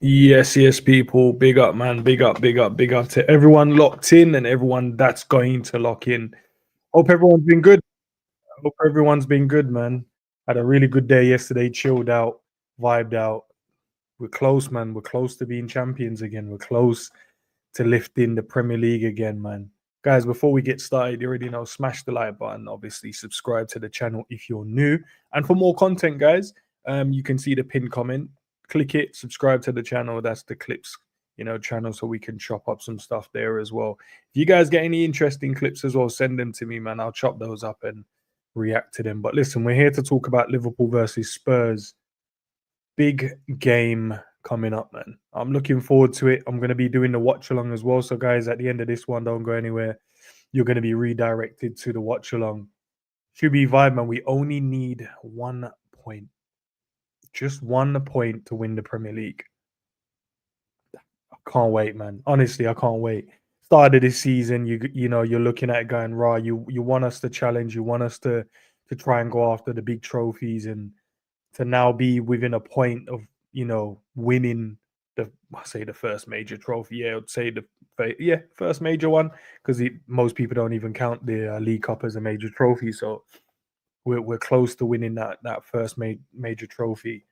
Yes, yes, people. Big up, man. Big up, big up, big up to everyone locked in and everyone that's going to lock in. Hope everyone's been good. Hope everyone's been good, man. Had a really good day yesterday, chilled out, vibed out. We're close, man. We're close to being champions again. We're close to lifting the Premier League again, man. Guys, before we get started, you already know, smash the like button. Obviously, subscribe to the channel if you're new. And for more content, guys, you can see the pinned comment. Click it, subscribe to the channel. That's the clips, channel, so we can chop up some stuff there as well. If you guys get any interesting clips as well, send them to me, man. I'll chop those up and react to them. But listen, we're here to talk about Liverpool versus Spurs. Big game coming up, man. I'm looking forward to it. I'm going to be doing the watch along as well. So, guys, at the end of this one, don't go anywhere. You're going to be redirected to the watch along. Should be vibe, man. We only need 1 point. Just 1 point to win the Premier League. I can't wait, man. Honestly, I can't wait. Start of this season, you're looking at it going, raw. You want us to challenge, you want us to try and go after the big trophies, and to now be within a point of winning the first major trophy. Yeah, I'd say first major one, because most people don't even count the League Cup as a major trophy. So we're close to winning that first major trophy.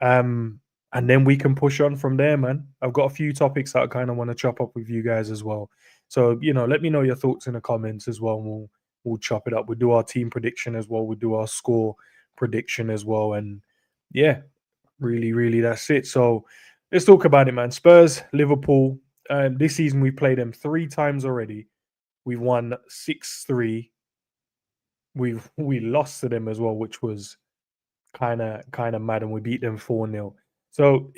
And then we can push on from there, man. I've got a few topics that I kind of want to chop up with you guys as well. So let me know your thoughts in the comments as well. And we'll chop it up. We'll do our team prediction as well. We'll do our score prediction as well. And yeah, really, really, that's it. So let's talk about it, man. Spurs, Liverpool. This season we played them 3 times already. We won 6-3. We lost to them as well, which was kind of mad, and we beat them 4-0. So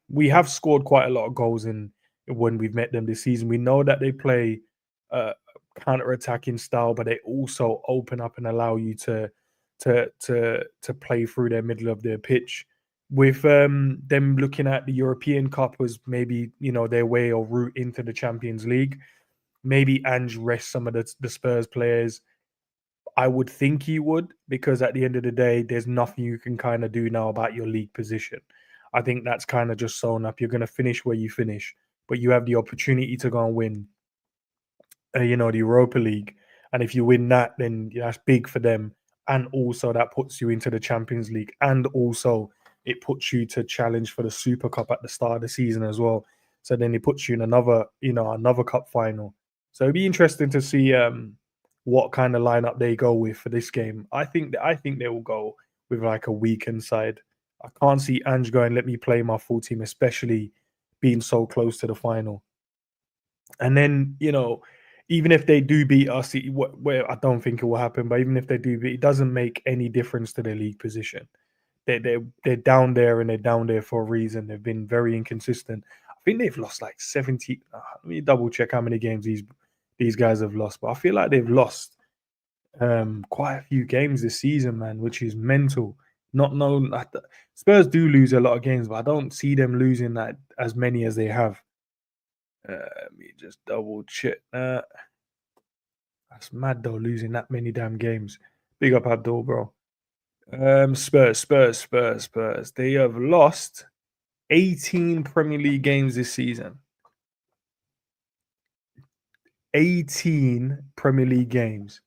we have scored quite a lot of goals in when we've met them this season. We know that they play counter-attacking style, but they also open up and allow you to play through their middle of their pitch. With them looking at the European Cup as maybe their way or route into the Champions League. Maybe Ange rest some of the Spurs players. I would think he would, because at the end of the day, there's nothing you can kind of do now about your league position. I think that's kind of just sewn up. You're going to finish where you finish, but you have the opportunity to go and win, the Europa League. And if you win that, then that's big for them. And also that puts you into the Champions League. And also it puts you to challenge for the Super Cup at the start of the season as well. So then it puts you in another cup final. So it'd be interesting to see what kind of lineup they go with for this game. I think they will go with like a weakened side. I can't see Ange going, let me play my full team, especially being so close to the final. And then, even if they do beat us, where I don't think it will happen, but even if they do beat, it doesn't make any difference to their league position. They're down there, and they're down there for a reason. They've been very inconsistent. I think they've lost like 70. Let me double check how many games these guys have lost, but I feel like they've lost quite a few games this season, man, which is mental. Not known that Spurs do lose a lot of games, but I don't see them losing that as many as they have. Let me just double check that. That's mad though, losing that many damn games. Big up Abdul, bro. Spurs. They have lost 18 Premier League games this season. 18 Premier League games.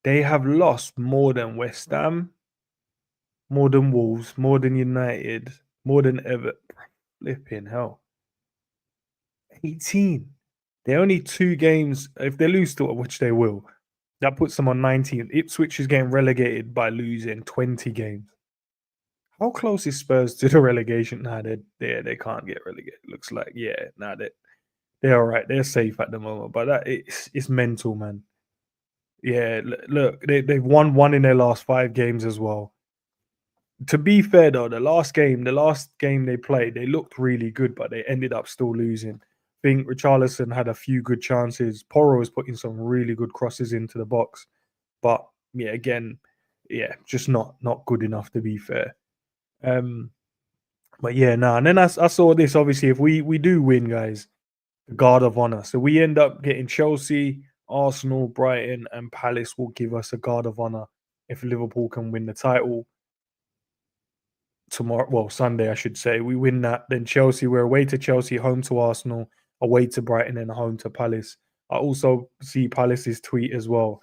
They have lost more than West Ham, more than Wolves, more than United, more than Everton. Flipping hell. 18. They're only 2 games. If they lose to, which they will, that puts them on 19. Ipswich is getting relegated by losing 20 games. How close is Spurs to the relegation? Nah, they can't get relegated. Looks like, they're all right. They're safe at the moment, but it's mental, man. Yeah, look, they've won 1 in their last 5 games as well. To be fair though, the last game they played, they looked really good, but they ended up still losing. I think Richarlison had a few good chances. Porro was putting some really good crosses into the box, but just not good enough, to be fair. But yeah, nah. And then I saw this. Obviously, if we do win, guys, the guard of honor. So we end up getting Chelsea, Arsenal, Brighton, and Palace will give us a guard of honor if Liverpool can win the title. tomorrow. Well, Sunday, I should say. We win that, then Chelsea. We're away to Chelsea, home to Arsenal, away to Brighton, and home to Palace. I also see Palace's tweet as well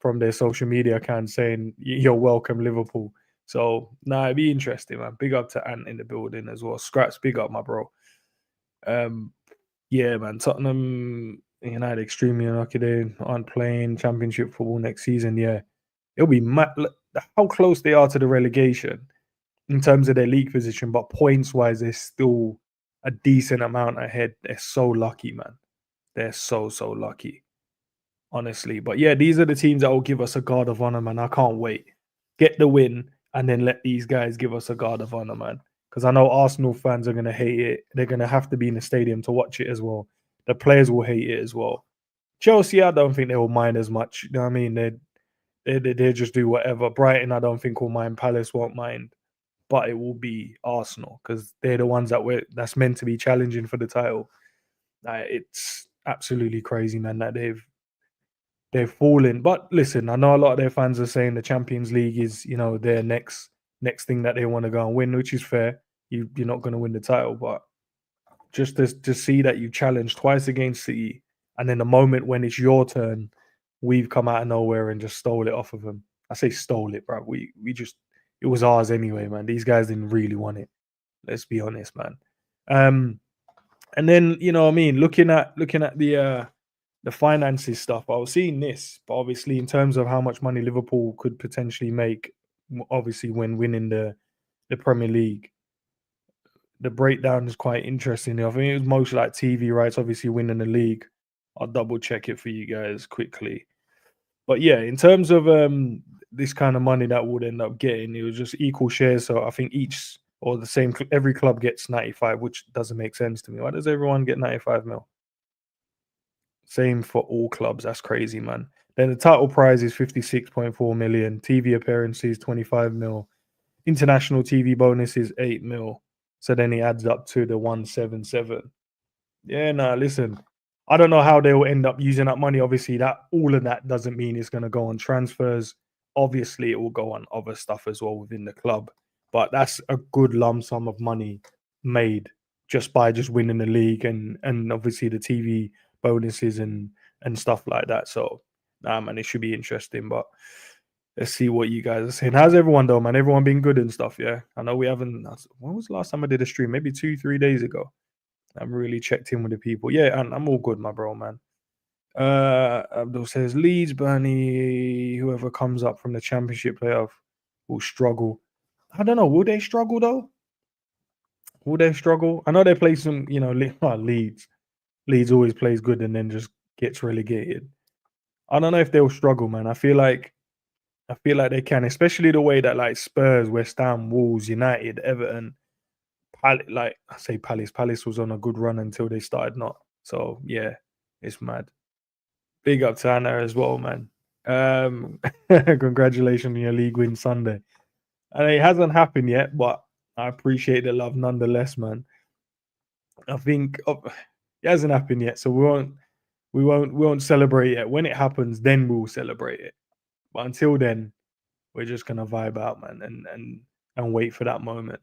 from their social media account saying you're welcome, Liverpool. So it'd be interesting, man. Big up to Ant in the building as well. Scraps, big up, my bro. Um, yeah, man. Tottenham United extremely unlucky. They aren't playing Championship football next season. Yeah, it'll be mad. Look, how close they are to the relegation in terms of their league position, but points wise, they're still a decent amount ahead. They're so lucky, man. They're so lucky, honestly. But yeah, these are the teams that will give us a guard of honor, man. I can't wait. Get the win and then let these guys give us a guard of honor, man. Because I know Arsenal fans are going to hate it. They're going to have to be in the stadium to watch it as well. The players will hate it as well. Chelsea, I don't think they will mind as much. You know what I mean? They just do whatever. Brighton, I don't think will mind. Palace won't mind. But it will be Arsenal because they're the ones that's meant to be challenging for the title. It's absolutely crazy, man, that they've fallen. But listen, I know a lot of their fans are saying the Champions League is, their next thing that they want to go and win, which is fair. You're not going to win the title, but just to see that you challenged twice against City, and then the moment when it's your turn, we've come out of nowhere and just stole it off of them. I say stole it, bro. We just it was ours anyway, man. These guys didn't really want it. Let's be honest, man. And then what I mean, looking at the finances stuff, I was seeing this, but obviously in terms of how much money Liverpool could potentially make, obviously when winning the Premier League, the breakdown is quite interesting. I think it was mostly like TV rights, obviously winning the league. I'll double check it for you guys quickly. But yeah, in terms of this kind of money that would end up getting, it was just equal shares. So I think each or the same, every club gets 95, which doesn't make sense to me. Why does everyone get 95 mil? Same for all clubs. That's crazy, man. Then the title prize is 56.4 million. TV appearances, 25 mil. International TV bonus is 8 mil. So then it adds up to the 177. Yeah, listen. I don't know how they will end up using that money. Obviously, that all of that doesn't mean it's going to go on transfers. Obviously, it will go on other stuff as well within the club. But that's a good lump sum of money made just by winning the league and obviously the TV bonuses and stuff like that. So, man, it should be interesting. But let's see what you guys are saying. How's everyone though, man? Everyone been good and stuff, yeah? I know we haven't. When was the last time I did a stream? Maybe 2-3 days ago. I'm really checked in with the people. Yeah, and I'm all good, my bro, man. Abdul says Leeds, Burnley, whoever comes up from the Championship playoff will struggle. I don't know. Will they struggle though? Will they struggle? I know they play some, Leeds. Leeds always plays good and then just gets relegated. I don't know if they'll struggle, man. I feel like they can, especially the way that like Spurs, West Ham, Wolves, United, Everton, like I say Palace. Palace was on a good run until they started not. So yeah, it's mad. Big up to Anna as well, man. Congratulations on your league win Sunday. And it hasn't happened yet, but I appreciate the love nonetheless, man. I think it hasn't happened yet, so we won't celebrate yet. When it happens, then we'll celebrate it. But until then, we're just gonna vibe out, man, and wait for that moment.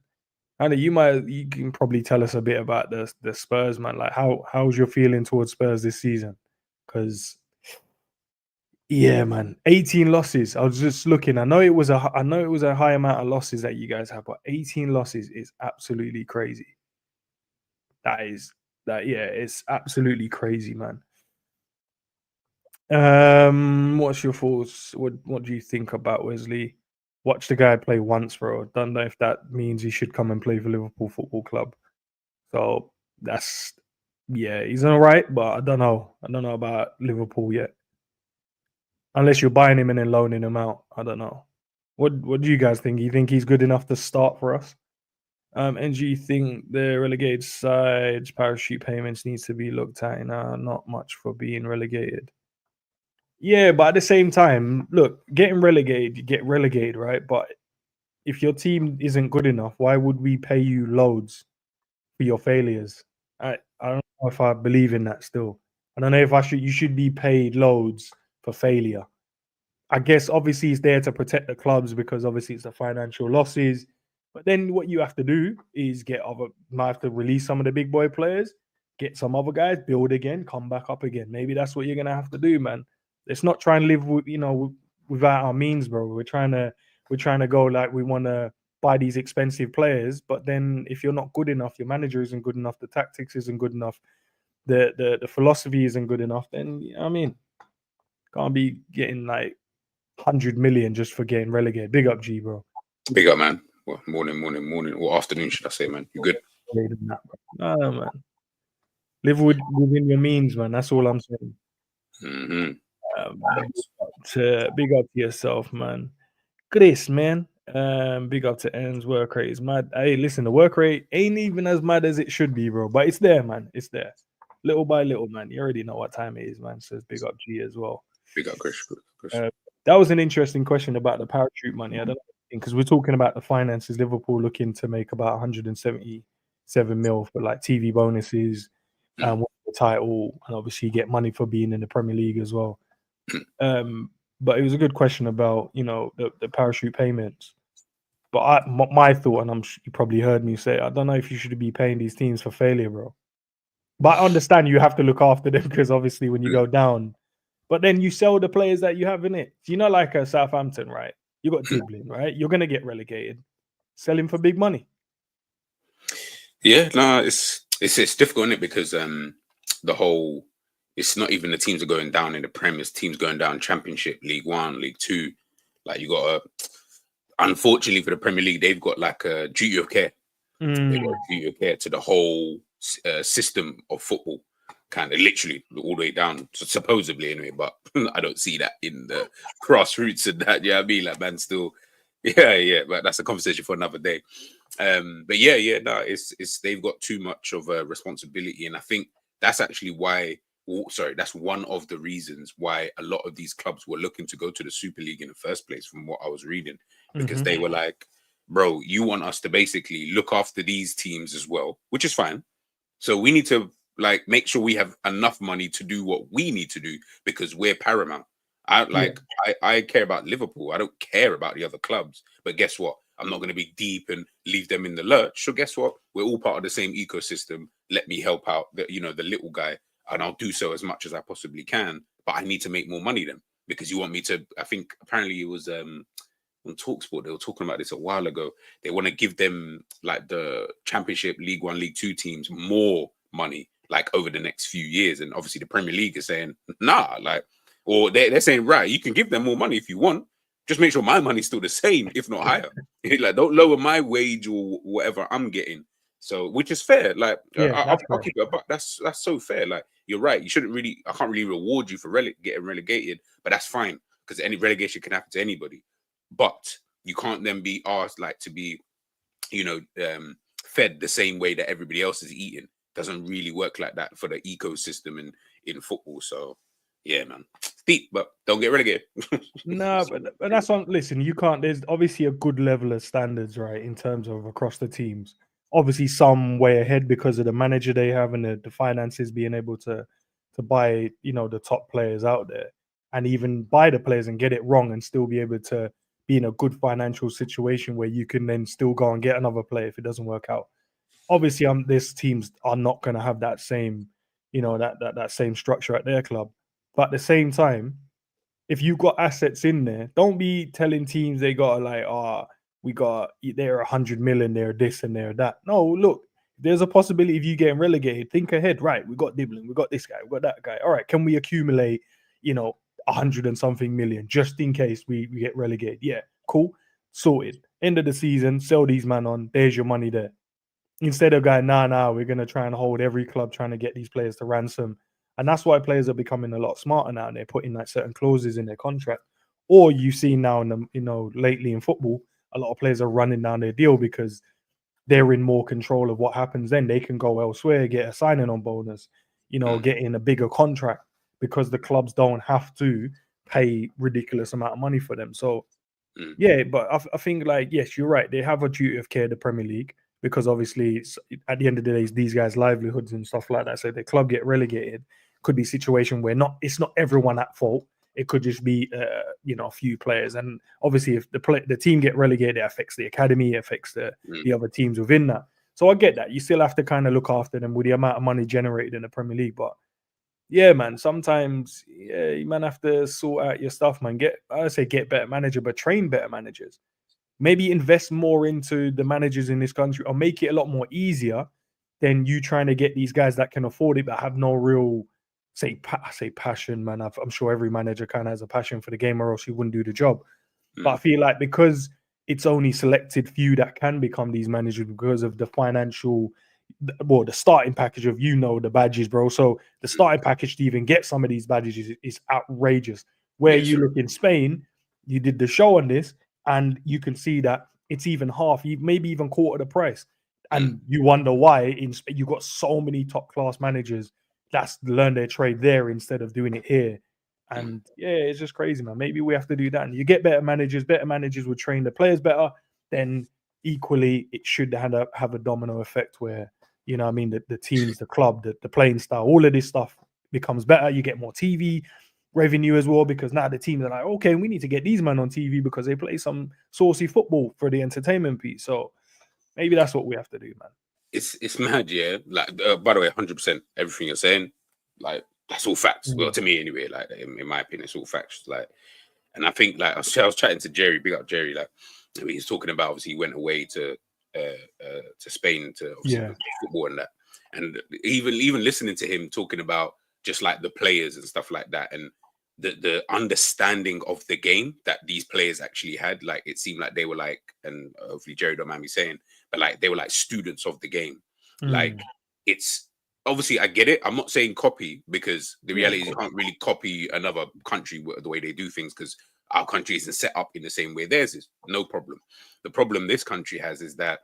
Anna, you can probably tell us a bit about the Spurs, man. Like how's your feeling towards Spurs this season? Because yeah, man, 18 losses. I was just looking. I know it was a high amount of losses that you guys have, but 18 losses is absolutely crazy. It's absolutely crazy, man. What's your thoughts? What do you think about Wesley? Watch the guy play once, bro. Don't know if that means he should come and play for Liverpool Football Club. So he's all right, but I don't know. I don't know about Liverpool yet. Unless you're buying him and then loaning him out. I don't know. What do you guys think? You think he's good enough to start for us? And do you think the relegated side's parachute payments needs to be looked at? Not much for being relegated. Yeah, but at the same time, look, getting relegated, you get relegated, right? But if your team isn't good enough, why would we pay you loads for your failures? I don't know if I believe in that still. I don't know if you should be paid loads for failure. I guess obviously it's there to protect the clubs because obviously it's the financial losses. But then what you have to do is might have to release some of the big boy players, get some other guys, build again, come back up again. Maybe that's what you're gonna have to do, man. Let's not try and live with, without our means, bro. We're trying to go like we want to buy these expensive players, but then if you're not good enough, your manager isn't good enough, the tactics isn't good enough, the philosophy isn't good enough, then I mean, can't be getting like 100 million just for getting relegated. Big up, G, bro. Big up, man. Well, morning, or afternoon, should I say, man? You good? No, man. Live within your means, man. That's all I'm saying. Big up to yourself, man. Chris, man. Big up to N's work rate is mad. Hey, listen, the work rate ain't even as mad as it should be, bro. But it's there, man. It's there. Little by little, man. You already know what time it is, man. So it's big up G as well. Big up, Chris. That was an interesting question about the parachute money. I don't know, because we're talking about the finances. Liverpool looking to make about 177 mil for like TV bonuses and win the title, and obviously get money for being in the Premier League as well. But it was a good question about the parachute payments. But my thought, and I'm sure you probably heard me say, I don't know if you should be paying these teams for failure, bro. But I understand you have to look after them because obviously when you go down, but then you sell the players that you have in it. Like a Southampton, right? You got Diblin, right? You're gonna get relegated. Sell him for big money. Yeah, no, it's difficult, isn't it? Because the whole, it's not even the teams are going down in the Premier, it's teams going down Championship, League One, League Two. Like you got unfortunately for the Premier League, they've got like a duty of care. They've got a duty of care to the whole system of football, kind of literally all the way down, supposedly anyway. But I don't see that in the grassroots and that. Yeah, I mean, like, man, still, yeah. But that's a conversation for another day. But yeah, no, it's they've got too much of a responsibility, and I think that's actually why. That's one of the reasons why a lot of these clubs were looking to go to the Super League in the first place, from what I was reading, because they were like, bro, you want us to basically look after these teams as well, which is fine. So we need to like make sure we have enough money to do what we need to do because we're paramount. I care about Liverpool. I don't care about the other clubs. But guess what? I'm not going to be deep and leave them in the lurch. So guess what? We're all part of the same ecosystem. Let me help out the little guy, and I'll do so as much as I possibly can. But I need to make more money then, because you want me to. I think apparently it was on Talksport. They were talking about this a while ago. They want to give them like the Championship, League One, League Two teams more money, like over the next few years. And obviously the Premier League is saying, nah, like, or they're saying, right, you can give them more money if you want. Just make sure my money's still the same, if not higher. Like, don't lower my wage or whatever I'm getting. So, which is fair. Like, I'll keep it, but that's so fair. Like, you're right. You shouldn't really. I can't really reward you for getting relegated, but that's fine because any relegation can happen to anybody. But you can't then be asked like to be, fed the same way that everybody else is eating. Doesn't really work like that for the ecosystem in football. So. Yeah, man. Deep, but don't get relegated. No, but that's on. Listen, you can't. There's obviously a good level of standards, right, in terms of across the teams. Obviously, some way ahead because of the manager they have and the finances being able to buy, the top players out there, and even buy the players and get it wrong and still be able to be in a good financial situation where you can then still go and get another player if it doesn't work out. Obviously, these teams are not going to have that same, that same structure at their club. But at the same time, if you've got assets in there, don't be telling teams they got like, they're 100 million, they're this and they're that. No, look, there's a possibility of you getting relegated. Think ahead, right? We got Diblin, we got this guy, we got that guy. All right, can we accumulate, 100 and something million just in case we get relegated? Yeah, cool, sorted. End of the season, sell these man on. There's your money there. Instead of going, we're gonna try and hold every club trying to get these players to ransom. And that's why players are becoming a lot smarter now, and they're putting like certain clauses in their contract. Or you see now lately in football, a lot of players are running down their deal because they're in more control of what happens. Then they can go elsewhere, get a signing on bonus, get in a bigger contract because the clubs don't have to pay ridiculous amount of money for them. So yeah, but I think like, yes, you're right. They have a duty of care, the Premier League, because obviously at the end of the day, it's these guys' livelihoods and stuff like that. So if the club get relegated, could be a situation where it's not everyone at fault. it could just be a few players. And obviously, if the team get relegated, it affects the academy, it affects the other teams within that. So I get that. You still have to kind of look after them with the amount of money generated in the Premier League. But yeah, man, sometimes you man have to sort out your stuff, man. Get better manager, but train better managers. Maybe invest more into the managers in this country, or make it a lot more easier than you trying to get these guys that can afford it but have no real passion, man. I'm sure every manager kind of has a passion for the game, or else he wouldn't do the job. But I feel like because it's only selected few that can become these managers because of the financial, the starting package of the badges, bro. So the starting package to even get some of these badges is outrageous. Where you look in Spain, you did the show on this, and you can see that it's even half, maybe even quarter the price. And you wonder why in Spain you got so many top class managers that's learned their trade there instead of doing it here. And yeah, it's just crazy, man. Maybe we have to do that. And you get better managers would train the players better. Then equally, it should have a domino effect where, the teams, the club, the playing style, all of this stuff becomes better. You get more TV revenue as well, because now the teams are like, okay, we need to get these men on TV because they play some saucy football for the entertainment piece. So maybe that's what we have to do, man. It's mad, yeah. Like, by the way, 100% everything you're saying, like, that's all facts. Well, to me anyway, like, in my opinion, it's all facts. Like, and I think, like, I was chatting to Jerry, big up Jerry, like, he's talking about, obviously he went away to Spain to obviously football and that, and even listening to him talking about just like the players and stuff like that, and the understanding of the game that these players actually had, like, it seemed like they were like, and hopefully Jerry don't mind me saying, but like they were like students of the game. Like, it's obviously, I get it. I'm not saying copy, because the reality is you can't really copy another country the way they do things, because our country isn't set up in the same way theirs is. No problem. The problem this country has is that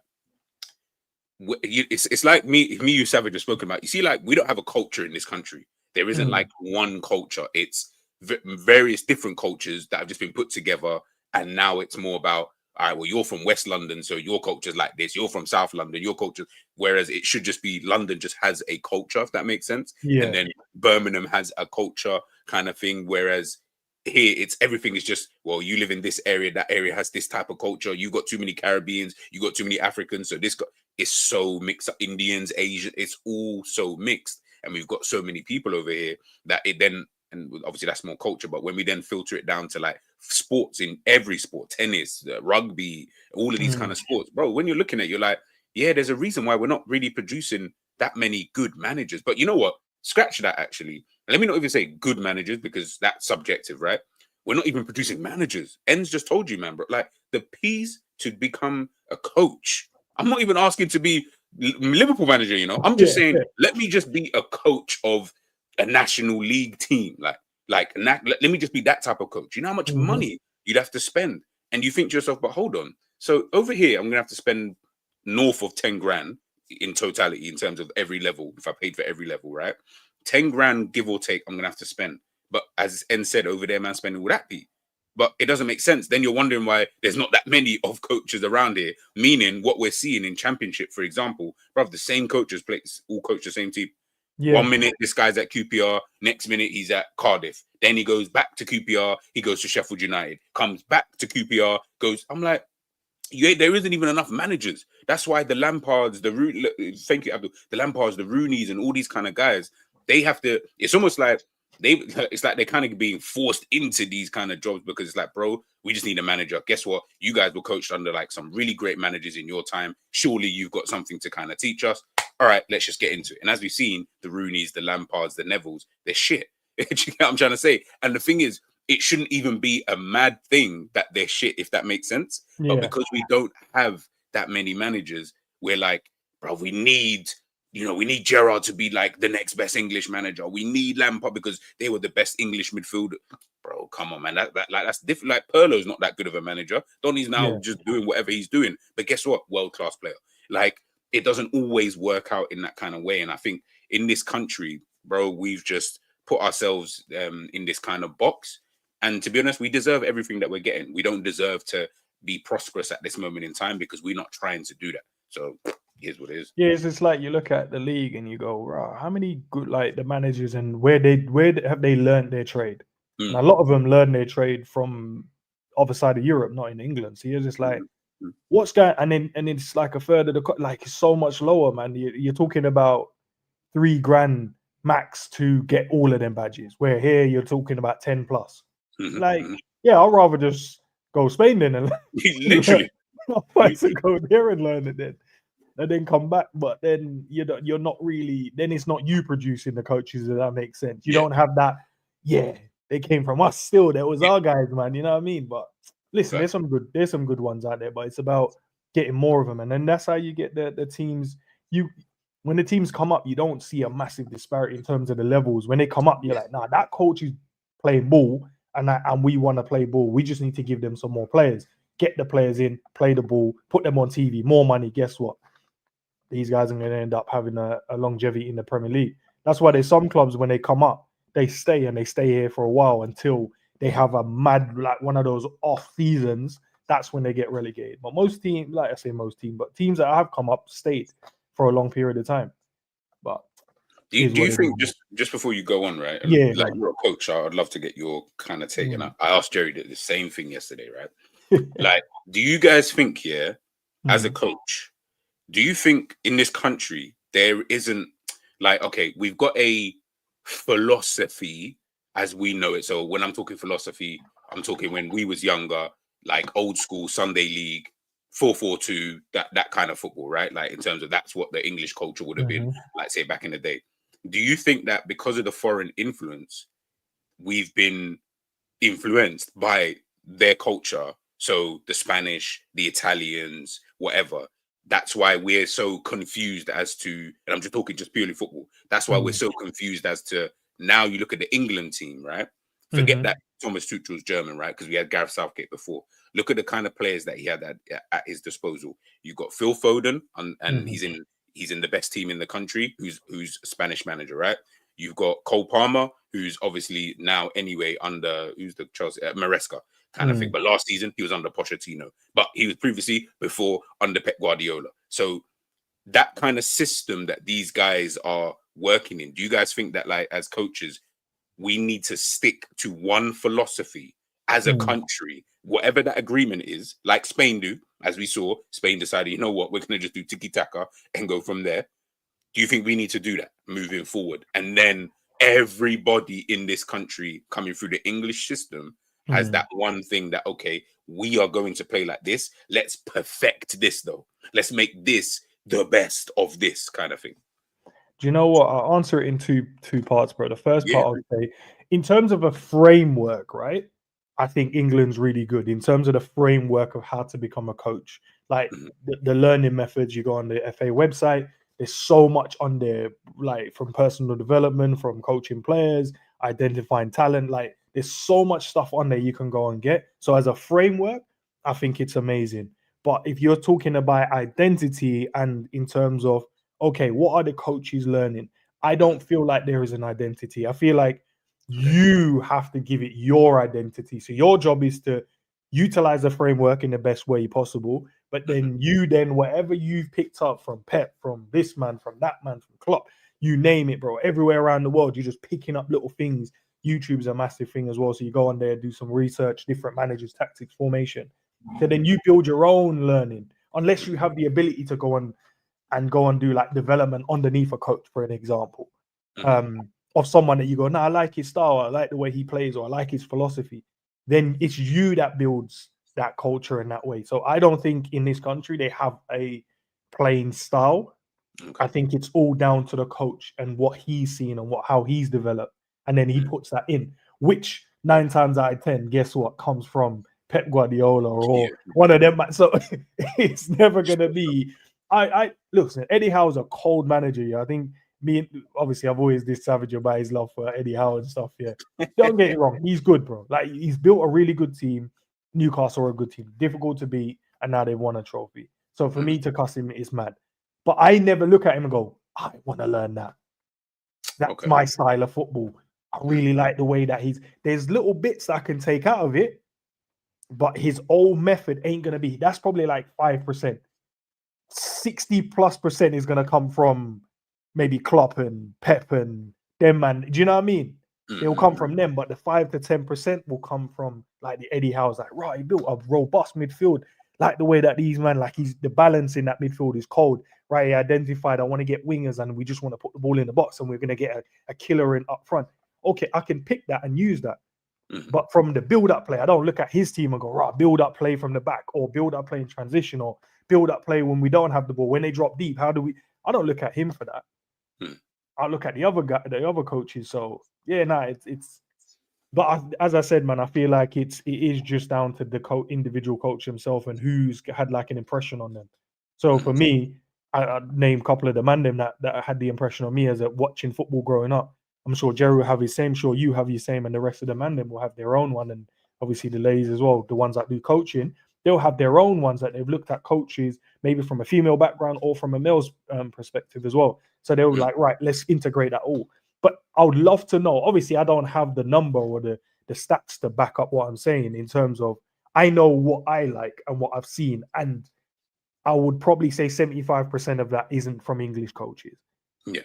it's like you Savage have spoken about. You see, like, we don't have a culture in this country. There isn't like one culture. It's various different cultures that have just been put together, and now it's more about, all right, well, you're from West London, so your culture's like this. You're from South London, your culture. Whereas it should just be London just has a culture, if that makes sense. Yeah. And then Birmingham has a culture kind of thing. Whereas here, everything is just, well, you live in this area, that area has this type of culture. You got too many Caribbeans, you got too many Africans. So this is so mixed up. Indians, Asian, it's all so mixed. And we've got so many people over here that it then, and obviously that's more culture, but when we then filter it down to like sports, in every sport, tennis, rugby, all of these kind of sports, bro, when you're looking at it, you're like, yeah, there's a reason why we're not really producing that many good managers. But you know what? Scratch that, actually. Let me not even say good managers, because that's subjective, right? We're not even producing managers. En's just told you, man, bro. Like, the P's to become a coach. I'm not even asking to be Liverpool manager, I'm just saying, let me just be a coach of a national league team. Let me just be that type of coach. You know how much money you'd have to spend? And you think to yourself, but hold on. So over here, I'm going to have to spend north of 10 grand in totality in terms of every level. If I paid for every level, right? 10 grand, give or take, I'm going to have to spend. But as N said, over there, man, spending would that be? But it doesn't make sense. Then you're wondering why there's not that many of coaches around here. Meaning what we're seeing in Championship, for example, bro, the same coaches all coach the same team. Yeah. 1 minute, this guy's at QPR. Next minute, he's at Cardiff. Then he goes back to QPR. He goes to Sheffield United. Comes back to QPR. I'm like, there isn't even enough managers. That's why the Lampards, thank you, Abdul, the Lampards, the Rooneys, and all these kind of guys, they have to. It's almost like they're kind of being forced into these kind of jobs, because it's like, bro, we just need a manager. Guess what? You guys were coached under like some really great managers in your time. Surely you've got something to kind of teach us. All right, let's just get into it. And as we've seen, the Rooneys, the Lampards, the Nevilles, they're shit. You know what I'm trying to say? And the thing is, it shouldn't even be a mad thing that they're shit, if that makes sense. Yeah. But because we don't have that many managers, we're like, bro, we need Gerrard to be like the next best English manager. We need Lampard because they were the best English midfielder. Bro, come on, man. That's different. Like, Pirlo's not that good of a manager. Donny's now just doing whatever he's doing. But guess what? World-class player. Like, it doesn't always work out in that kind of way. And I think in this country, bro, we've just put ourselves in this kind of box. And to be honest, we deserve everything that we're getting. We don't deserve to be prosperous at this moment in time because we're not trying to do that. So here's what it is. Yeah, it's just like you look at the league and you go, wow, how many good, like, the managers and where have they learned their trade? And a lot of them learn their trade from other side of Europe, not in England. So you're just like, what's going? And then it's like a third of the like it's so much lower, man. You're talking about $3,000 max to get all of them badges. Where here you're talking about 10 plus. Like, yeah, I'd rather just go Spain then and literally go there and learn it then. And then come back, but then you're not really. Then it's not you producing the coaches. If that makes sense. You don't have that. Yeah, they came from us. Still, that was our guys, man. You know what I mean? But listen, there's some good ones out there. But it's about getting more of them, and then that's how you get the teams. When the teams come up, you don't see a massive disparity in terms of the levels. When they come up, you're like, nah, that coach is playing ball, and we want to play ball. We just need to give them some more players. Get the players in, play the ball, put them on TV, more money. Guess what? These guys are going to end up having a longevity in the Premier League. That's why there's some clubs when they come up, they stay here for a while until they have a mad, like one of those off seasons. That's when they get relegated. But most teams, like I say but teams that have come up stayed for a long period of time. But do you think, just before you go on, right? Yeah, like you're a coach, I'd love to get your kind of take. And I asked Jerry the same thing yesterday, right? Like, do you guys think, as a coach, do you think in this country there isn't like, okay, we've got a philosophy as we know it. So when I'm talking philosophy, I'm talking when we was younger, like old school Sunday league, 4-4-2, that kind of football, right? Like in terms of that's what the English culture would have been, like say back in the day. Do you think that because of the foreign influence, we've been influenced by their culture? So the Spanish, the Italians, whatever. That's why we're so confused as to, and I'm just talking just purely football. That's why we're so confused as to, now you look at the England team, right? Forget that Thomas Tuchel was German, right? Because we had Gareth Southgate before. Look at the kind of players that he had at his disposal. You've got Phil Foden, and he's in the best team in the country, who's a Spanish manager, right? You've got Cole Palmer, who's obviously now anyway under, who's the Chelsea, Maresca kind of thing. But last season, he was under Pochettino. But he was previously, before, under Pep Guardiola. So that kind of system that these guys are working in, do you guys think that, like, as coaches, we need to stick to one philosophy as a country, whatever that agreement is, like Spain do, as we saw, Spain decided, you know what, we're going to just do tiki-taka and go from there. Do you think we need to do that moving forward? And then everybody in this country coming through the English system has that one thing that, okay, we are going to play like this. Let's perfect this, though. Let's make this the best of this kind of thing. Do you know what? I'll answer it in two parts, bro. The first part, I would say, in terms of a framework, right? I think England's really good in terms of the framework of how to become a coach. Like the learning methods, you go on the FA website. There's so much on there, like from personal development, from coaching players, identifying talent. Like there's so much stuff on there you can go and get. So as a framework, I think it's amazing. But if you're talking about identity and in terms of, okay, what are the coaches learning? I don't feel like there is an identity. I feel like you have to give it your identity. So your job is to utilize the framework in the best way possible. But then whatever you've picked up from Pep, from this man, from that man, from Klopp, you name it, bro. Everywhere around the world, you're just picking up little things. YouTube's a massive thing as well. So you go on there, do some research, different managers, tactics, formation. So then you build your own learning, unless you have the ability to go and do like development underneath a coach, for an example, of someone that you go, I like his style, I like the way he plays, or I like his philosophy. Then it's you that builds that culture in that way. So I don't think in this country they have a playing style. I think it's all down to the coach and what he's seen and how he's developed, and then he puts that in, which 9 times out of 10, guess what, comes from Pep Guardiola or one of them. So it's never gonna be. I listen, Eddie Howe's a cold manager. Yeah, I think obviously I've always dissed Savage about his love for Eddie Howe and stuff. Yeah, don't get it wrong, he's good, bro. Like he's built a really good team. Newcastle are a good team, difficult to beat, and now they've won a trophy. So for me to cuss him is mad. But I never look at him and go, I want to learn that. That's my style of football. I really like the way that there's little bits I can take out of it, but his old method ain't gonna be. That's probably like 5%. 60+% is going to come from maybe Klopp and Pep and them, man. Do you know what I mean? They'll come from them, but the 5 to 10% will come from like the Eddie Howe's. Like, right, he built a robust midfield. Like the way that these man, like the balance in that midfield is cold. Right, he identified I want to get wingers and we just want to put the ball in the box and we're going to get a killer in up front. Okay, I can pick that and use that. But from the build-up play, I don't look at his team and go, right, build-up play from the back or build-up play in transition or build-up play when we don't have the ball. When they drop deep, how do we... I don't look at him for that. I look at the other guy, the other coaches. So yeah, it's. But as I said, man, I feel like it is just down to the individual coach himself and who's had like an impression on them. So for me, I name a couple of the man them that had the impression on me as a watching football growing up. I'm sure Jerry will have his same. Sure, you have your same, and the rest of the man them will have their own one, and obviously the ladies as well. The ones that do coaching, they'll have their own ones that they've looked at coaches maybe from a female background or from a male's perspective as well. So they were like, right, let's integrate that all. But I would love to know. Obviously, I don't have the number or the stats to back up what I'm saying in terms of I know what I like and what I've seen. And I would probably say 75% of that isn't from English coaches. Yeah.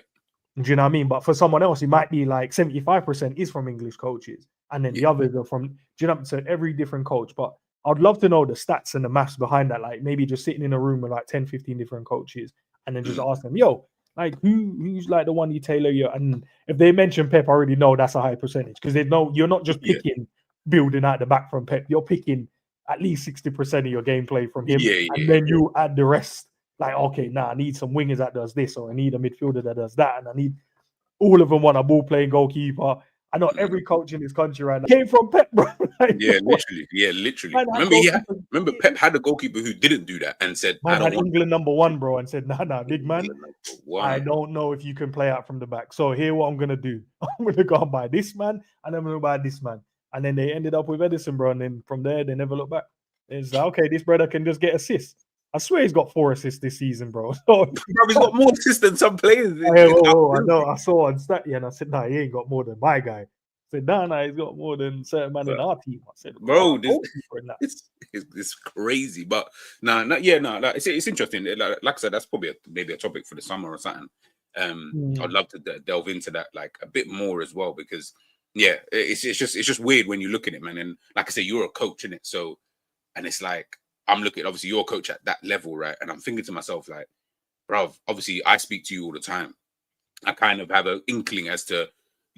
Do you know what I mean? But for someone else, it might be like 75% is from English coaches. And then the others are from, do you know what I'm saying? Every different coach. But I'd love to know the stats and the maths behind that. Like maybe just sitting in a room with like 10, 15 different coaches and then just ask them, yo, like who's like the one you tailor your, and if they mention Pep, I already know that's a high percentage because they know you're not just picking building out the back from Pep, you're picking at least 60% of your gameplay from him, and then you add the rest. Like, okay, I need some wingers that does this, or I need a midfielder that does that, and I need all of them want a ball playing goalkeeper. I know every coach in this country right now came from Pep, bro. Like, literally. Man, remember Pep had a goalkeeper who didn't do that and said, "Man, I don't want England #1, bro," and said, "Nah, big man, I don't know if you can play out from the back. So here, what I'm gonna do, I'm gonna go and buy this man, and I'm gonna buy this man." And then they ended up with Maddison, bro. And then from there, they never look back. It's like, okay, this brother can just get assists. I swear he's got 4 assists this season, bro. So, bro, he's got more assists than some players. I know. I saw on stat, and I said, nah, he ain't got more than my guy. I said, nah, he's got more than certain man in our team. I said, bro, it's crazy. But it's interesting. Like I said, that's probably maybe a topic for the summer or something. I'd love to delve into that like a bit more as well because it's just weird when you look at it, man. And like I said, you're a coach in it, so and it's like I'm looking. Obviously, you're a coach at that level, right? And I'm thinking to myself, like, bro, obviously, I speak to you all the time. I kind of have an inkling as to,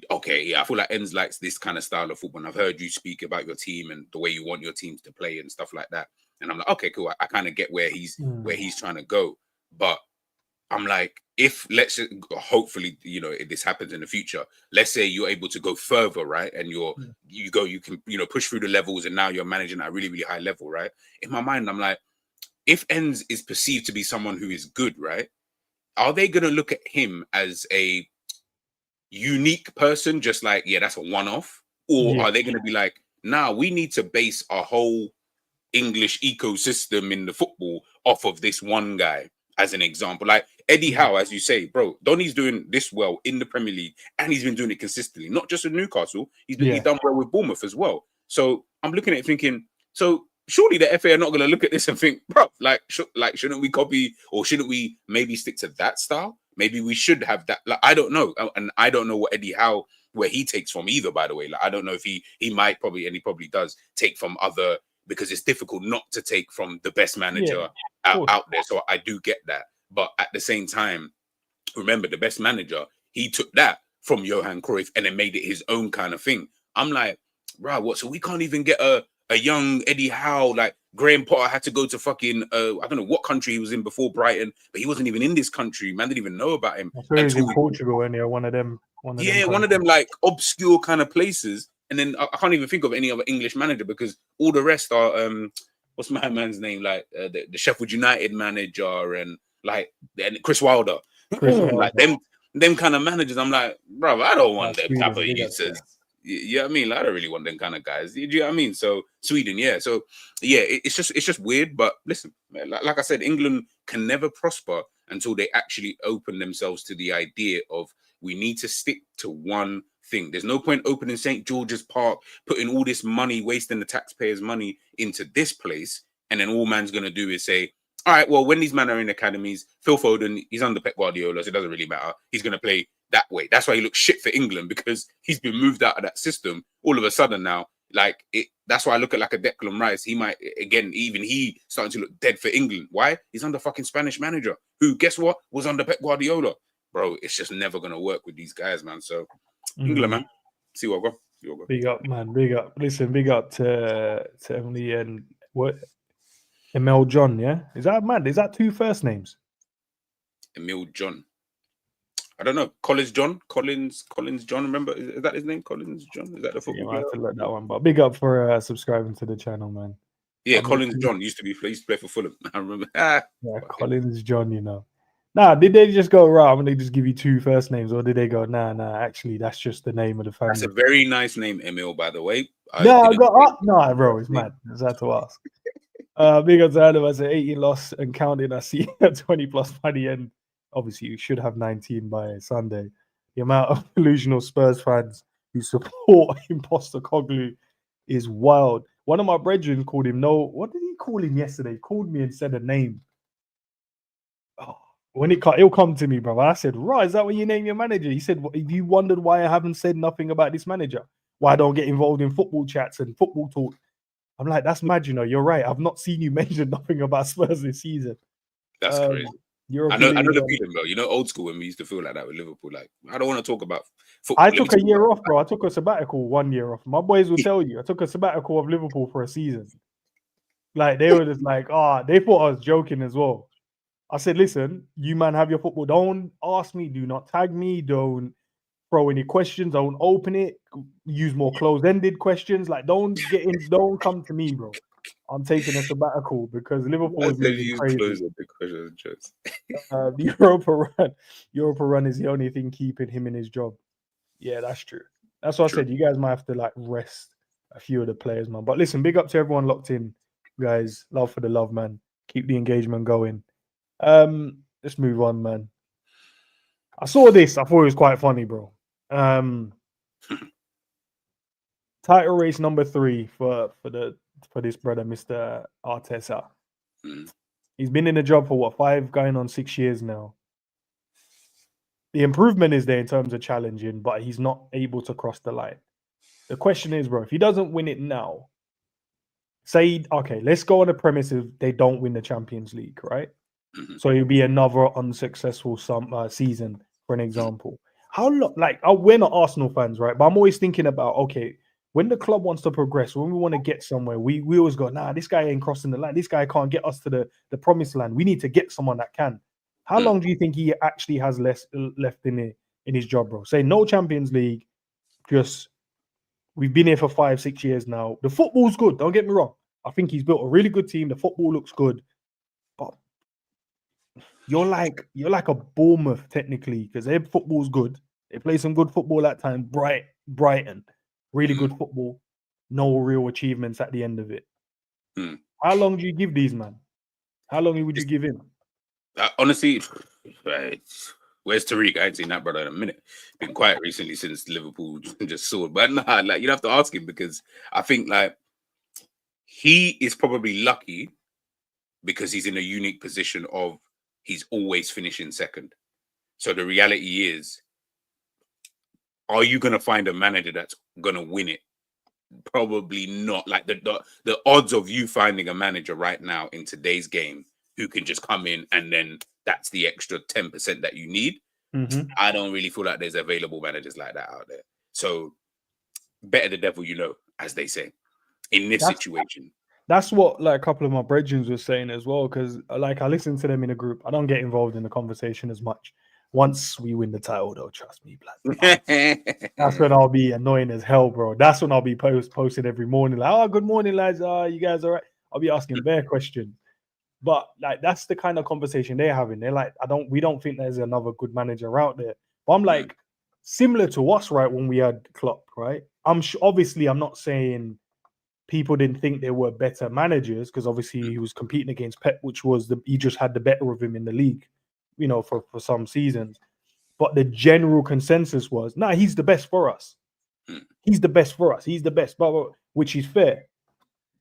okay, I feel like Enz likes this kind of style of football. And I've heard you speak about your team and the way you want your teams to play and stuff like that. And I'm like, okay, cool. I kind of get where he's trying to go. But I'm like, if hopefully, if this happens in the future, let's say you're able to go further, right? And you can, push through the levels and now you're managing at a really, really high level, right? In my mind, I'm like, if Enz is perceived to be someone who is good, right? Are they going to look at him as a unique person, just like, that's a one-off? Or are they going to be like, nah, we need to base our whole English ecosystem in the football off of this one guy? As an example, like Eddie Howe, as you say, bro, Donny's doing this well in the Premier League, and he's been doing it consistently, not just with Newcastle. He's done well with Bournemouth as well. So I'm looking at it thinking, so surely the FA are not going to look at this and think, bro, shouldn't we copy or shouldn't we maybe stick to that style? Maybe we should have that. Like, I don't know, and I don't know what Eddie Howe where he takes from either. By the way, like I don't know if he might probably, and he probably does take from other. Because it's difficult not to take from the best manager out there. So I do get that. But at the same time, remember, the best manager, he took that from Johan Cruyff and then made it his own kind of thing. I'm like, bro, what? So we can't even get a young Eddie Howe. Like Graham Potter had to go to fucking, I don't know what country he was in before Brighton, but he wasn't even in this country. Man didn't even know about him. So he's in Portugal, and one of them. One of them like obscure kind of places. And then I can't even think of any other English manager because all the rest are what's my man's name? Like the Sheffield United manager and like and Chris Wilder. Like them kind of managers. I'm like, bro, I don't want them type of users. You know what I mean? Like, I don't really want them kind of guys. Do you know what I mean? So Sweden, So it's just weird. But listen, like I said, England can never prosper until they actually open themselves to the idea of we need to stick to one thing. There's no point opening St. George's Park, putting all this money, wasting the taxpayers' money into this place, and then all man's going to do is say, all right, well, when these men are in academies, Phil Foden, he's under Pep Guardiola, so it doesn't really matter. He's going to play that way. That's why he looks shit for England, because he's been moved out of that system all of a sudden now. Like, that's why I look at like a Declan Rice. He might, again, even he starting to look dead for England. Why? He's under fucking Spanish manager, who, guess what, was under Pep Guardiola. Bro, it's just never going to work with these guys, man. So, England, man. See what I got. Big up, man. Big up. Listen, big up to Emily and what? Emil John, yeah? Is that mad? Is that two first names? Emil John. I don't know. Collins John? Collins John, remember? Is that his name? Collins John? Is that the football player? I have to look that one. But big up for subscribing to the channel, man. Yeah, Collins John used to play for Fulham. I remember. Yeah, Collins John, you know. Nah, did they just go, right, and they just give you two first names? Or did they go, nah, actually, that's just the name of the family? That's a very nice name, Emil, by the way. No, bro, it's mad. I had to ask. Big up to Adam. I said 18 loss and counting. I see 20 plus by the end. Obviously, you should have 19 by Sunday. The amount of delusional Spurs fans who support Imposter Koglu is wild. One of my brethren called him, what did he call him yesterday? He called me and said a name. Oh, when it'll come to me, bro. I said, right, is that what you name your manager? He said, you wondered why I haven't said nothing about this manager? Why I don't get involved in football chats and football talk? I'm like, that's mad, you know. You're right. I've not seen you mention nothing about Spurs this season. That's crazy. I know the feeling, bro. You know, old school when we used to feel like that with Liverpool. Like, I don't want to talk about football. I took a year off, bro. I took a sabbatical 1 year off. My boys will tell you. I took a sabbatical of Liverpool for a season. Like, they were just like, they thought I was joking as well. I said, listen, you man have your football. Don't ask me. Do not tag me. Don't throw any questions. Don't open it. Use more closed-ended questions. Like, don't come to me, bro. I'm taking a sabbatical because Liverpool is moving crazy. The Europa run is the only thing keeping him in his job. Yeah, that's true. That's what I said. You guys might have to like rest a few of the players, man. But listen, big up to everyone locked in, guys. Love for the love, man. Keep the engagement going. Let's move on, man. I saw this. I thought it was quite funny, bro. Title race number 3 for this brother, Mr. Arteta. He's been in the job for 5 going on 6 years now. The improvement is there in terms of challenging, but he's not able to cross the line. The question is, bro, if he doesn't win it now, okay, let's go on the premise of they don't win the Champions League, right? So it'll be another unsuccessful season, for an example. How long? Like, we're not Arsenal fans, right? But I'm always thinking about, okay, when the club wants to progress, when we want to get somewhere, we always go, nah, this guy ain't crossing the line. This guy can't get us to the promised land. We need to get someone that can. How long do you think he actually has left in his job, bro? Say no Champions League, just we've been here for 5-6 years now. The football's good. Don't get me wrong. I think he's built a really good team. The football looks good, but you're like a Bournemouth technically because their football's good. They play some good football at times. Brighton, really good football. No real achievements at the end of it. How long do you give these, man? How long would you give him? Honestly, where's Tariq? I ain't seen that brother in a minute. Been quiet recently since Liverpool just soared. But nah, like you'd have to ask him because I think like he is probably lucky because he's in a unique position of he's always finishing second. So the reality is, are you going to find a manager that's going to win it? Probably not. Like the odds of you finding a manager right now in today's game who can just come in and then that's the extra 10% that you need. I don't really feel like there's available managers like that out there. So better the devil you know, as they say, in this situation. That's what like a couple of my brethren were saying as well, because like I listen to them in a group. I don't get involved in the conversation as much. Once we win the title, though, trust me, blood. That's when I'll be annoying as hell, bro. That's when I'll be posting every morning, like, "Oh, good morning, lads. You guys all right?" I'll be asking their questions. But like that's the kind of conversation they're having. They're like, we don't think there's another good manager out there. But I'm like, similar to us, right? When we had Klopp, right? Obviously, I'm not saying people didn't think there were better managers because obviously he was competing against Pep, which was he just had the better of him in the league, you know, for some seasons. But the general consensus was, nah, he's the best for us. He's the best for us. He's the best, but which is fair.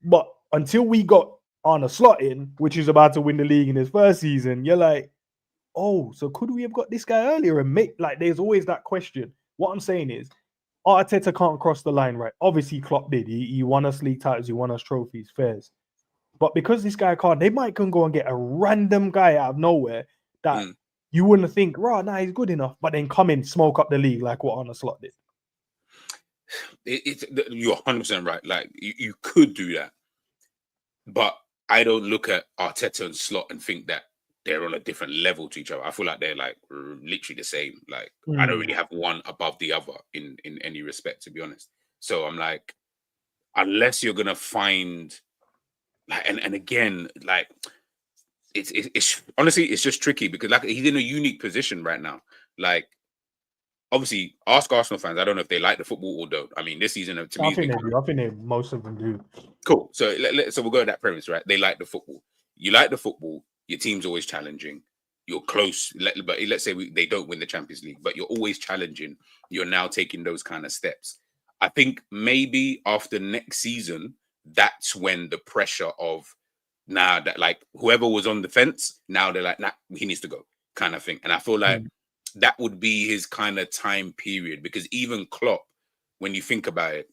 But until we got Arne Slot in, which is about to win the league in his first season, you're like, oh, so could we have got this guy earlier? And like, there's always that question. What I'm saying is, Arteta can't cross the line, right? Obviously, Klopp did. He won us league titles, he won us trophies, fairs. But because this guy can't, they might can go and get a random guy out of nowhere that you wouldn't think, right, nah, he's good enough, but then come in, smoke up the league like what Arne Slot did. You're 100% right. Like, you could do that. But I don't look at Arteta and Slot and think that they're on a different level to each other. I feel like they're like literally the same. Like, I don't really have one above the other in any respect, to be honest. So I'm like, unless you're gonna find like, and again, like, it's honestly, it's just tricky because like he's in a unique position right now. Like, obviously, ask Arsenal fans. I don't know if they like the football or don't. I mean, this season to me, I think most of them do. Cool. So so we'll go with that premise, right? They like the football. You like the football. Your team's always challenging. You're close. But let's say they don't win the Champions League, but you're always challenging. You're now taking those kind of steps. I think maybe after next season, that's when the pressure of that like whoever was on the fence, now they're like, nah, he needs to go, kind of thing. And I feel like that would be his kind of time period, because even Klopp, when you think about it,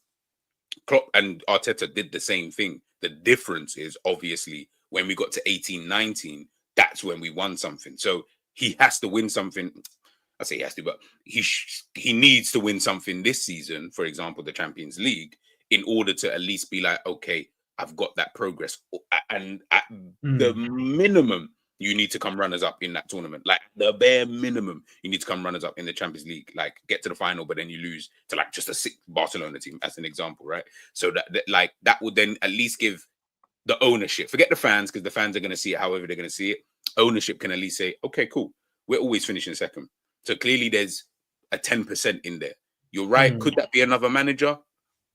Klopp and Arteta did the same thing. The difference is obviously when we got to 18-19, that's when we won something. So he has to win something. I say he has to, but he needs to win something this season, for example, the Champions League, in order to at least be like, okay, I've got that progress. And at the minimum, you need to come runners up in that tournament. Like, the bare minimum, you need to come runners up in the Champions League. Like, get to the final, but then you lose to like just a sick Barcelona team, as an example, right? So that would then at least give the ownership. Forget the fans, because the fans are going to see it however they're going to see it. Ownership can at least say, okay, cool, we're always finishing second. So clearly there's a 10% in there. You're right. Could that be another manager?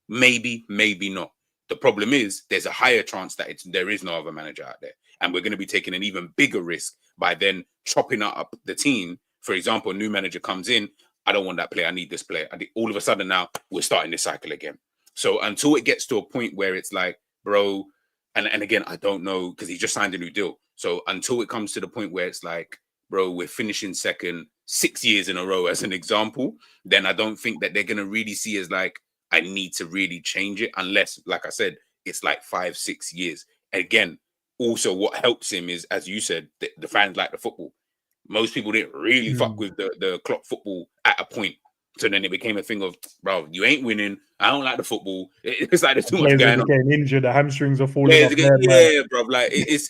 Maybe, maybe not. The problem is there's a higher chance that there is no other manager out there. And we're going to be taking an even bigger risk by then chopping up the team. For example, a new manager comes in. I don't want that player. I need this player. All of a sudden now we're starting this cycle again. So until it gets to a point where it's like, bro, and again, I don't know, because he just signed a new deal. So until it comes to the point where it's like, bro, we're finishing second 6 years in a row, as an example, then I don't think that they're going to really see as like, I need to really change it, unless, like I said, it's like 5-6 years. Again, also what helps him is, as you said, the fans like the football. Most people didn't really fuck with the Klopp football at a point. So then it became a thing of, bro, you ain't winning. I don't like the football. It's like there's too much going on. Getting injured, the hamstrings are falling off. Yeah, bro. Like it's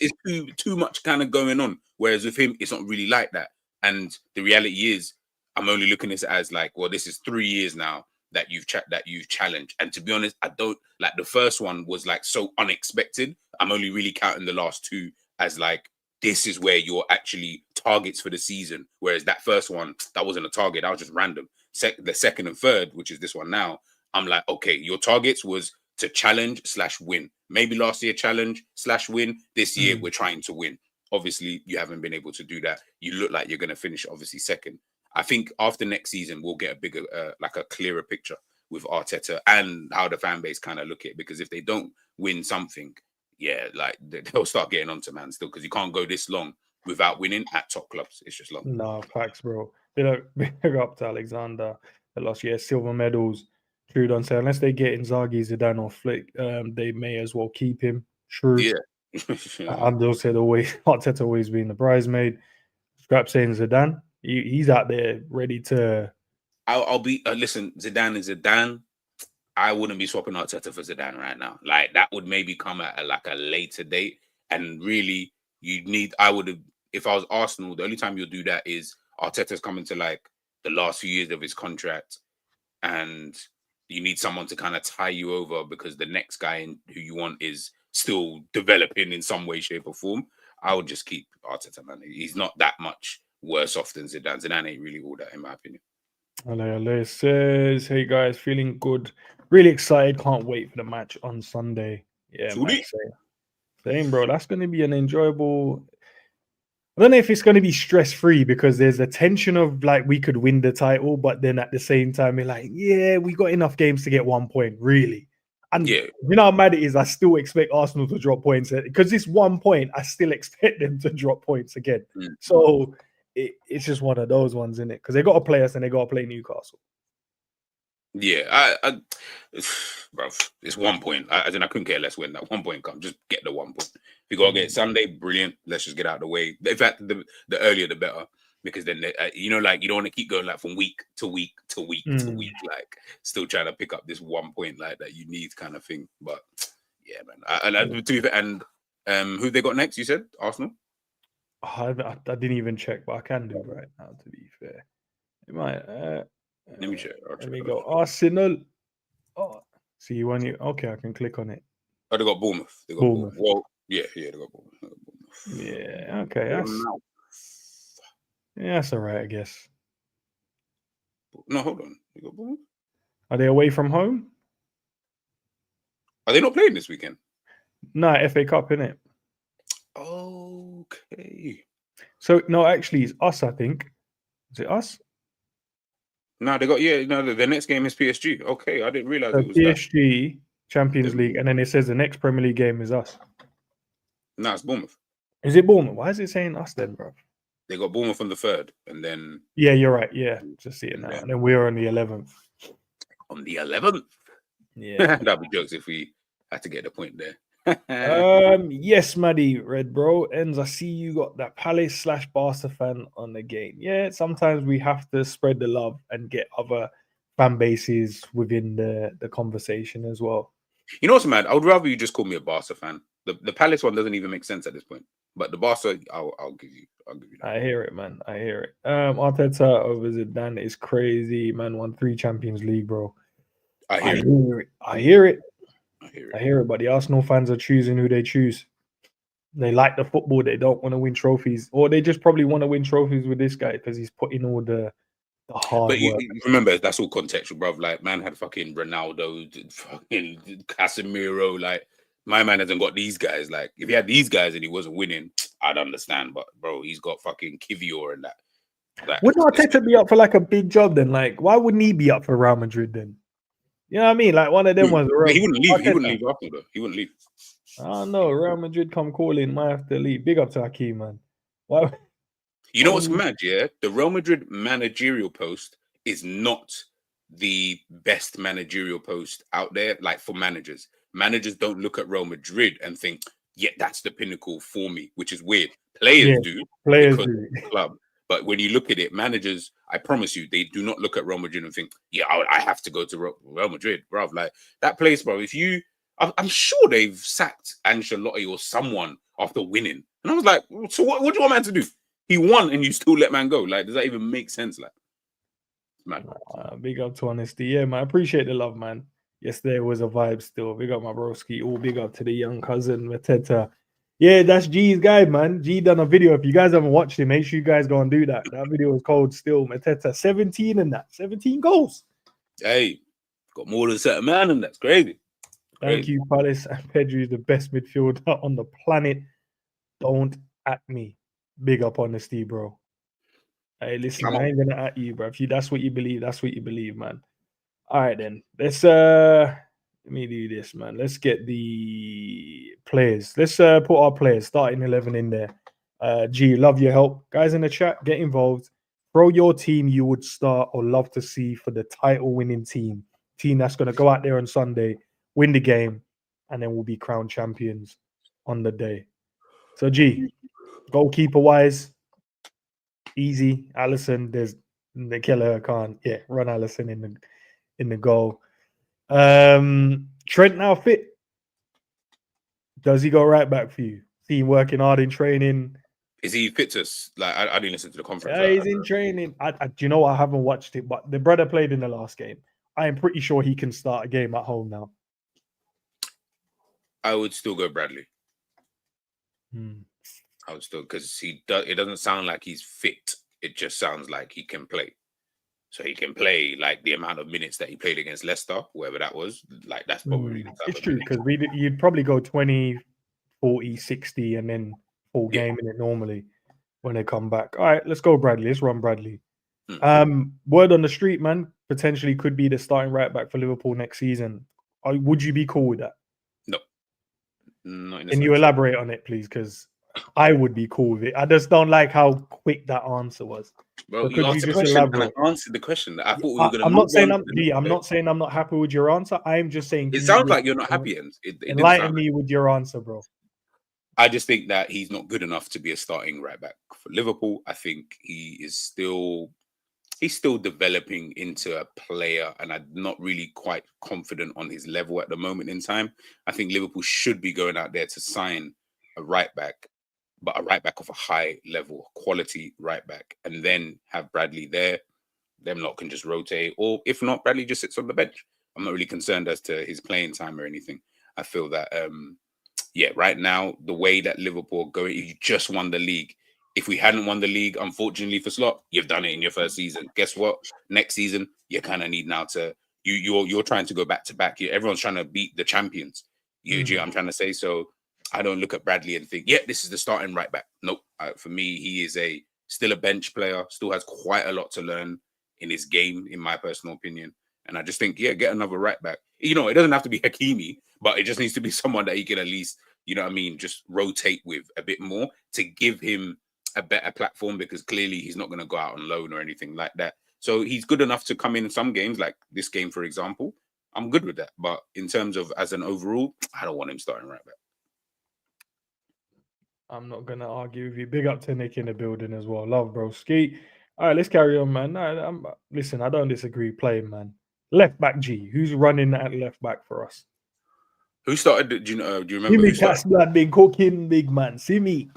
too much kind of going on. Whereas with him, it's not really like that. And the reality is, I'm only looking at it as like, well, this is 3 years now that you've challenged. And to be honest, I don't like the first one was like so unexpected. I'm only really counting the last two as like, this is where you're actually targets for the season. Whereas that first one, that wasn't a target. That was just random. The second and third, which is this one now, I'm like, okay, your targets was to challenge/win. Maybe last year challenge/win. This year we're trying to win. Obviously, you haven't been able to do that. You look like you're going to finish obviously second. I think after next season, we'll get a bigger, like a clearer picture with Arteta and how the fan base kind of look at it. Because if they don't win something, yeah, like they'll start getting onto man still, because you can't go this long without winning at top clubs. It's just long. No, facts, bro. They don't big up to Alexander the last year, silver medals. Trudon said, unless they get Inzaghi, Zidane, or Flick, they may as well keep him. True. Yeah. Abdul said Arteta always being the bridesmaid. Scrap saying Zidane, he's out there ready to. I'll be listen. Zidane is Zidane. I wouldn't be swapping Arteta for Zidane right now. Like, that would maybe come at a later date. And really, I would have, if I was Arsenal, the only time you'll do that is Arteta's coming to like the last few years of his contract, and you need someone to kind of tie you over because the next guy who you want is still developing in some way, shape, or form. I would just keep Arteta, man. He's not that much worse off than Zidane. Zidane ain't really all that, in my opinion. Ale says, hey guys, feeling good. Really excited. Can't wait for the match on Sunday. Yeah, man, same, bro. That's going to be an enjoyable. I don't know if it's going to be stress-free, because there's a tension of like we could win the title, but then at the same time, we're like, yeah, we got enough games to get 1 point, really. And Yeah. you know how mad it is. I still expect Arsenal to drop points because this 1 point. I still expect them to drop points again. Mm. So it's just one of those ones, isn't it? Because they got to play us and they got to play Newcastle. Yeah, bro, it's 1 point. I couldn't care less when that 1 point comes. Just get the 1 point. If you gotta get it Sunday, brilliant. Let's just get out of the way. In fact, the earlier the better, because then you know, like you don't want to keep going like from week to week to week to week, like still trying to pick up this 1 point like that you need kind of thing. But yeah, man. To be fair, and who they got next? You said Arsenal. I didn't even check, but I can do right now. To be fair, it might. Let me check. Let me go. Arsenal. Oh, see when you okay, I can click on it. Oh, they got Bournemouth. They got Bournemouth. Well, yeah, they got Bournemouth. Yeah, okay. That's all right, I guess. No, hold on. They got Bournemouth. Are they away from home? Are they not playing this weekend? No, FA Cup, innit? Okay. So no, actually, it's us. I think. Is it us? No, they got the next game is PSG. Okay, I didn't realize it was PSG that. Champions League, and then it says the next Premier League game is us. No, it's Bournemouth. Is it Bournemouth? Why is it saying us then, bro? They got Bournemouth on the 3rd, and then yeah, you're right. Yeah, just see it now, and then we're on the 11th. On the 11th, yeah, that'd be jokes if we had to get the point there. Yes, Maddie, Red Bro. Ends, I see you got that Palace / Barca fan on the game. Yeah, sometimes we have to spread the love and get other fan bases within the conversation as well. You know what's mad? I would rather you just call me a Barca fan. The Palace one doesn't even make sense at this point. But the Barca, I'll give you that. I hear it, man. I hear it. Arteta over Zidane is crazy. Man won 3 Champions League, bro. I hear it. But the Arsenal fans are choosing who they choose. They like the football. They don't want to win trophies, or they just probably want to win trophies with this guy because he's putting all the hard work. But remember, that's all contextual, bro. Like, man had fucking Ronaldo, fucking Casemiro. Like, my man hasn't got these guys. Like, if he had these guys and he wasn't winning, I'd understand. But bro, he's got fucking Kivior and that. Wouldn't Arteta be up for like a big job then? Like, why wouldn't he be up for Real Madrid then? You know what I mean? Like one of them ones. He wouldn't leave. He wouldn't leave Arsenal though. He wouldn't leave. I don't know. Real Madrid come calling, might have to leave. Big up to Hakeem, man. Why? You know what's mad? Yeah, the Real Madrid managerial post is not the best managerial post out there. Like for managers, managers don't look at Real Madrid and think, "Yeah, that's the pinnacle for me," which is weird. Players do. Club. But when you look at it, managers, I promise you, they do not look at Real Madrid and think, yeah, I have to go to Real Madrid, bro. Like that place, bro. I'm sure they've sacked Ancelotti or someone after winning. And I was like, so what do you want man to do? He won and you still let man go. Like, does that even make sense? Like, man. Big up to honesty. Yeah, man. I appreciate the love, man. Yesterday was a vibe still. Big up my broski. All big up to the young cousin, Mateta. Yeah, that's G's guy, man. G done a video. If you guys haven't watched it, make sure you guys go and do that. That video is called still Mateta 17 and that 17 goals. Hey, got more than a set of man, and that's crazy. Thank you, Palace. And Pedri is the best midfielder on the planet. Don't at me. Big up honesty, bro. Hey, listen, I ain't gonna at you, bro. If that's what you believe, that's what you believe, man. All right, then. Let me do this, man. Let's get the players. Let's put our players starting 11 in there. G, love your help. Guys in the chat, get involved. Throw your team you would start or love to see for the title winning team. Team that's going to go out there on Sunday, win the game, and then we'll be crowned champions on the day. So, G, goalkeeper wise, easy. Allison, there's the killer can't. Yeah, run Allison in the goal. Trent now fit. Does he go right back for you? See him working hard in training. Is he fit to us? Like I didn't listen to the conference. Yeah, he's in training. Do you know what? I haven't watched it, but the brother played in the last game. I am pretty sure he can start a game at home now. I would still go Bradley. I would still, because it doesn't sound like he's fit. It just sounds like he can play. So he can play like the amount of minutes that he played against Leicester, whatever that was. Like that's probably it's true, because you'd probably go 20, 40, 60, and then full game in it normally when they come back. All right, let's go Bradley. Let's run Bradley. Word on the street, man, potentially could be the starting right back for Liverpool next season. Would you be cool with that? No, not in the Can you slightest. elaborate on it, please? Because I would be cool with it. I just don't like how quick that answer was. Bro, So you could you asked the just question and elaborate? I answered the question. I thought we were going to I'm move not saying on. I'm not saying I'm not happy with your answer. I'm just saying It sounds like you're not happy, and it didn't enlighten sound. me with your answer, bro. I just think that he's not good enough to be a starting right back for Liverpool. I think he's still developing into a player, and I'm not really quite confident on his level at the moment in time. I think Liverpool should be going out there to sign a right back, but a right back of a high level, quality right back, and then have Bradley there. Them lot can just rotate, or if not, Bradley just sits on the bench. I'm not really concerned as to his playing time or anything. I feel that yeah, right now, the way that Liverpool are going, you just won the league. If we hadn't won the league, unfortunately for Slot, you've done it in your first season. Guess what? Next season, you kind of need now to you're trying to go back to back. Everyone's trying to beat the champions. You know what I'm trying to say? So I don't look at Bradley and think, yeah, this is the starting right back. Nope. For me, he is still a bench player, still has quite a lot to learn in his game, in my personal opinion. And I just think, yeah, get another right back. You know, it doesn't have to be Hakimi, but it just needs to be someone that he can at least, you know what I mean, just rotate with a bit more to give him a better platform, because clearly he's not going to go out on loan or anything like that. So he's good enough to come in some games, like this game, for example. I'm good with that. But in terms of as an overall, I don't want him starting right back. I'm not going to argue with you. Big up to Nick in the building as well. Love, bro. Ski. All right, let's carry on, man. Listen, I don't disagree playing, man. Left back G. Who's running at left back for us? Who started? Do you remember? Simi Who started? Castle had been cooking, big man. Simi.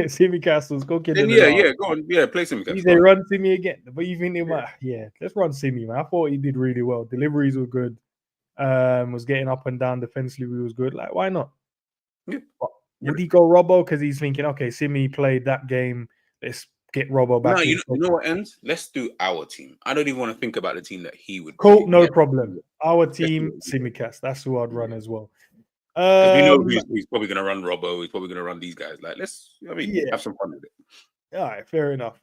Simi Castle's cooking. Then yeah, go on. Yeah, play Simi Castle. They run Simi again. But you think they might? Yeah, let's run Simi, man. I thought he did really well. Deliveries were good. Was getting up and down defensively was good. Like, why not? Yeah. Would he go Robbo? Because he's thinking, okay, Simi played that game. Let's get Robbo back. No, you know what ends? Let's do our team. I don't even want to think about the team that he would. Cool, no problem. Our team, Simicast. That's who I'd run as well. We know he's probably going to run Robbo. He's probably going to run these guys. Like, have some fun with it. All right, fair enough.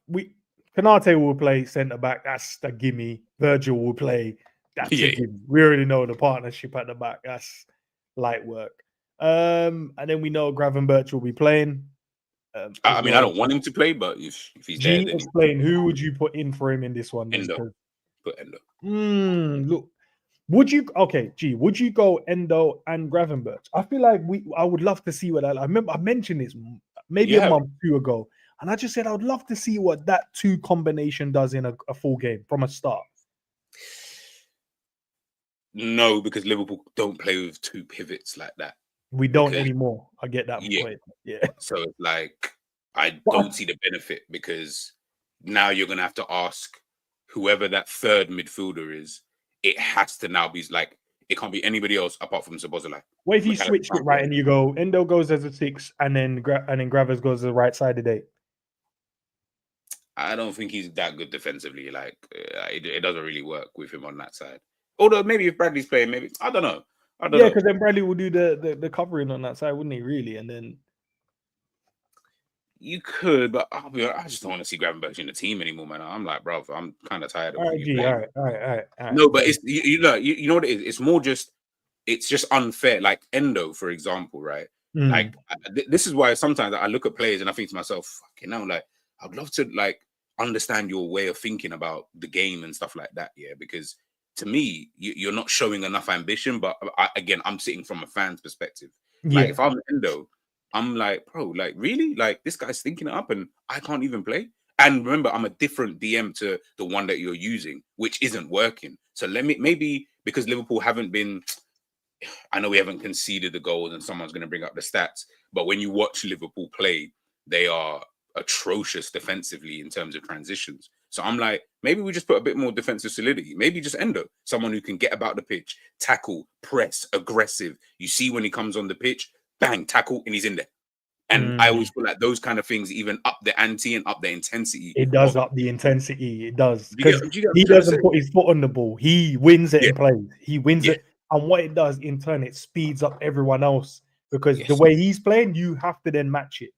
Canate will play centre back. That's a gimme. Virgil will play. That's a gimme. We already know the partnership at the back. That's light work. And then we know Gravenberch will be playing. I mean, I don't want him to play, but if he's there, then explain who would you put in for him in this one? Endo. Put Endo. Look, would you go Endo and Gravenberch? I feel like I would love to see what I remember. I mentioned this maybe a month or two ago, and I just said I would love to see what that two combination does in a full game from a start. No, because Liverpool don't play with two pivots like that. We don't anymore. I get that point. Yeah. So it's like I don't see the benefit, because now you're gonna have to ask whoever that third midfielder is. It has to now be like, it can't be anybody else apart from Szoboszlai. What if you switched it right and you go Endo goes as a 6 and then Gravers goes to the right side of 8? I don't think he's that good defensively. Like it doesn't really work with him on that side. Although maybe if Bradley's playing, maybe I don't know. Yeah, because then Bradley will do the covering on that side, wouldn't he? Really, and then you could, but I just don't want to see Gravenberch in the team anymore, man. I'm like, bro, I'm kind of tired of you. All right. No, but it's you know what it is. It's more just it's just unfair. Like Endo, for example, right? Like this is why sometimes I look at players and I think to myself, fucking hell, like I'd love to like understand your way of thinking about the game and stuff like that. Yeah, because to me, you're not showing enough ambition. But again, I'm sitting from a fan's perspective. Like if I'm Endo, I'm like, bro, like really? Like this guy's thinking it up and I can't even play. And remember, I'm a different DM to the one that you're using, which isn't working. So maybe because Liverpool haven't been, I know we haven't conceded the goals and someone's going to bring up the stats, but when you watch Liverpool play, they are atrocious defensively in terms of transitions. So I'm like, maybe we just put a bit more defensive solidity. Maybe just Endo, someone who can get about the pitch, tackle, press, aggressive. You see when he comes on the pitch, bang, tackle, and he's in there. And I always feel like those kind of things even up the ante and up the intensity. It does up the intensity. It does. Because he doesn't put his foot on the ball. He wins it and plays. He wins it. And what it does in turn, it speeds up everyone else. Because the way he's playing, you have to then match it.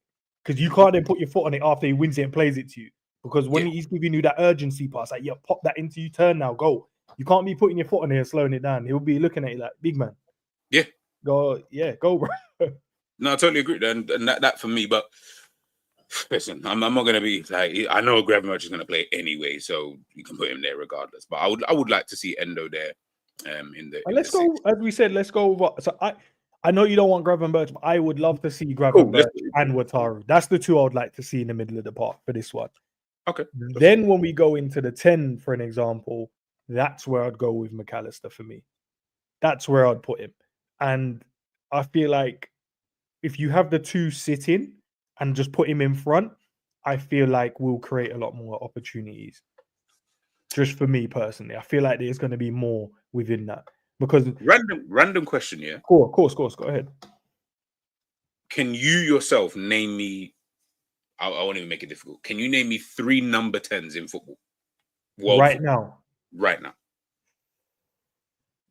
Because you can't then put your foot on it after he wins it and plays it to you. Because when he's giving you that urgency pass, like, pop that into you, turn now, go. You can't be putting your foot on it and slowing it down. He'll be looking at you like, big man. Yeah. Go, bro. No, I totally agree. And that for me, but listen, I'm not gonna be like, I know Gravenberch is gonna play anyway, so you can put him there regardless. But I would like to see Endo there. Let's go, as we said, let's go. So I know you don't want Gravenberch, but I would love to see Gravenberch and Wataru. That's the two I would like to see in the middle of the park for this one. Okay. Then when we go into the 10, for an example, that's where I'd go with McAllister for me. That's where I'd put him. And I feel like if you have the two sitting and just put him in front, I feel like we'll create a lot more opportunities. Just for me personally, I feel like there's going to be more within that. Because random question, yeah. Cool, of course. Go ahead. Can you yourself name me? I won't even make it difficult. Can you name me 3 number 10s in football? Right now.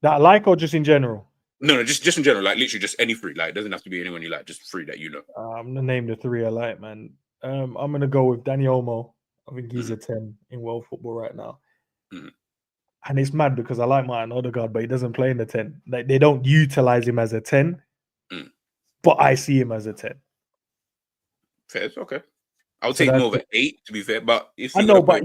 That I like, or just in general? No, just in general. Like literally, just any 3. Like it doesn't have to be anyone you like. Just 3 that you know. I'm gonna name the 3 I like, man. I'm gonna go with Danny Olmo. I think he's a 10 in world football right now. And it's mad because I like Martin Odegaard, but he doesn't play in the 10. Like they don't utilize him as a 10, but I see him as a 10. Fair, okay. I would take more of an 8 to be fair, but if I know, but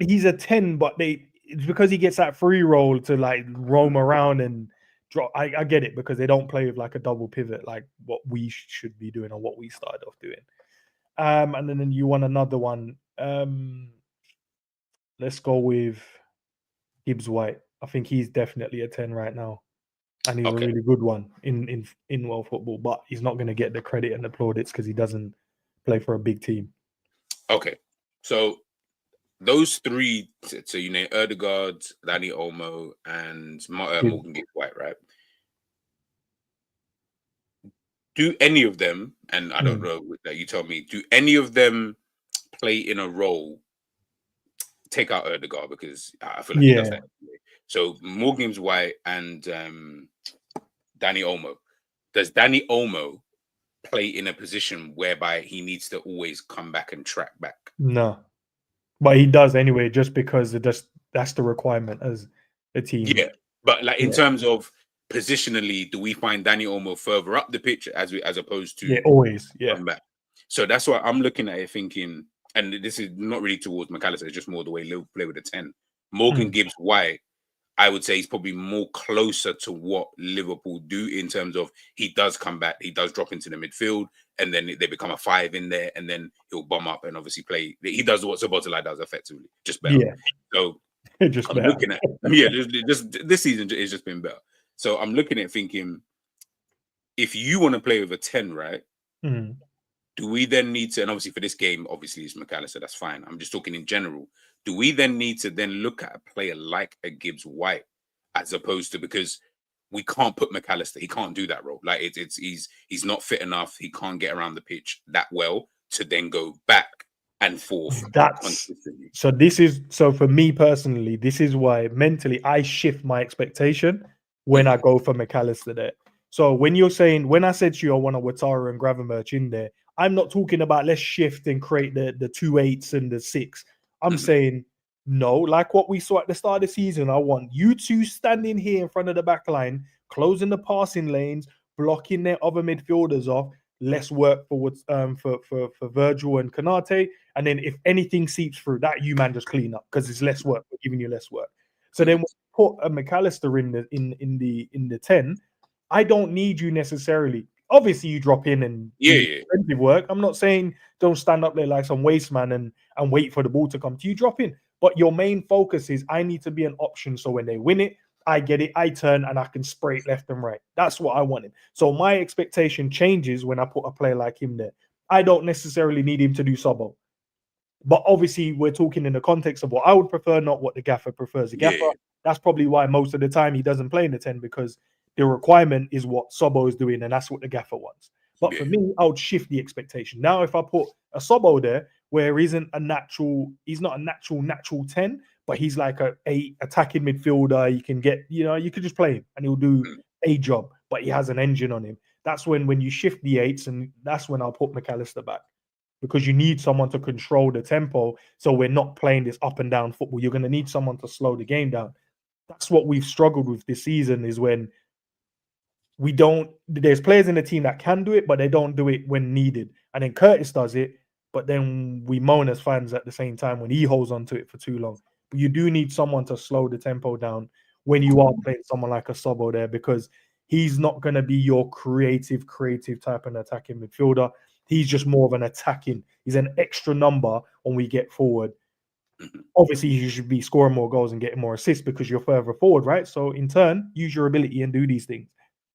he's a 10, but it's because he gets that free roll to like roam around and drop. I get it because they don't play with like a double pivot like what we should be doing or what we started off doing. And then you want another one. Let's go with Gibbs White. I think he's definitely a 10 right now. And he's a really good one in world football, but he's not going to get the credit and the plaudits because he doesn't play for a big team. Okay. So those 3, so you name Odegaard, Danny Olmo, and Morgan Gibbs White, right? Do any of them, and I don't know that you tell me, do any of them play in a role? Take out Odegaard because I feel like he does that. So Morgan Gibbs White and Danny Olmo. Does Danny Olmo play in a position whereby he needs to always come back and track back? No, but he does anyway, just because that's the requirement as a team. Yeah, but like in terms of positionally, do we find Danny Olmo further up the pitch as opposed to always come back? So that's why I'm looking at it thinking, and this is not really towards McAllister, it's just more the way Liverpool play with a 10. Morgan Gibbs White, I would say he's probably more closer to what Liverpool do in terms of he does come back, he does drop into the midfield, and then they become a 5 in there, and then he'll bomb up and obviously play. He does what Szoboszlai does effectively, just better. Yeah. So just I'm looking at just this season has just been better. So I'm looking at thinking, if you want to play with a 10, right? Do we then need to, and obviously for this game, obviously it's McAllister, that's fine. I'm just talking in general. Do we then need to then look at a player like a Gibbs White as opposed to, because we can't put McAllister, he can't do that role. Like he's not fit enough, he can't get around the pitch that well to then go back and forth. So for me personally, this is why mentally I shift my expectation when I go for McAllister there. So when I said to you I want a Wataru and Gravenberch in there, I'm not talking about let's shift and create the 2 8s and the 6. I'm saying no, like what we saw at the start of the season. I want you two standing here in front of the back line, closing the passing lanes, blocking their other midfielders off. Let's work for Virgil and Konate, and then if anything seeps through that, you man just clean up because it's less work. We're giving you less work. So then we'll put a McAllister in the 10. I don't need you necessarily. Obviously, you drop in and defensive work. I'm not saying don't stand up there like some waste man and wait for the ball to come to you. Drop in, but your main focus is I need to be an option. So when they win it, I get it, I turn and I can spray it left and right. That's what I wanted. So my expectation changes when I put a player like him there. I don't necessarily need him to do Sobo, but obviously we're talking in the context of what I would prefer, not what the gaffer prefers. The gaffer, that's probably why most of the time he doesn't play in the 10 because the requirement is what Sobo is doing, and that's what the gaffer wants. But for me, I would shift the expectation. Now, if I put a Sobo there, where he's not a natural 10, but he's like a attacking midfielder, you can get, you could just play him and he'll do a job, but he has an engine on him. That's when you shift the 8s, and that's when I'll put McAllister back. Because you need someone to control the tempo, so we're not playing this up and down football. You're going to need someone to slow the game down. that's what we've struggled with this season, is when there's players in the team that can do it, but they don't do it when needed. And then Curtis does it, but then we moan as fans at the same time when he holds on to it for too long. But you do need someone to slow the tempo down when you are playing someone like a Sobo there, because he's not going to be your creative type of attacking midfielder. He's just more of an attacking. He's an extra number when we get forward. Obviously, you should be scoring more goals and getting more assists because you're further forward, right? So in turn, use your ability and do these things.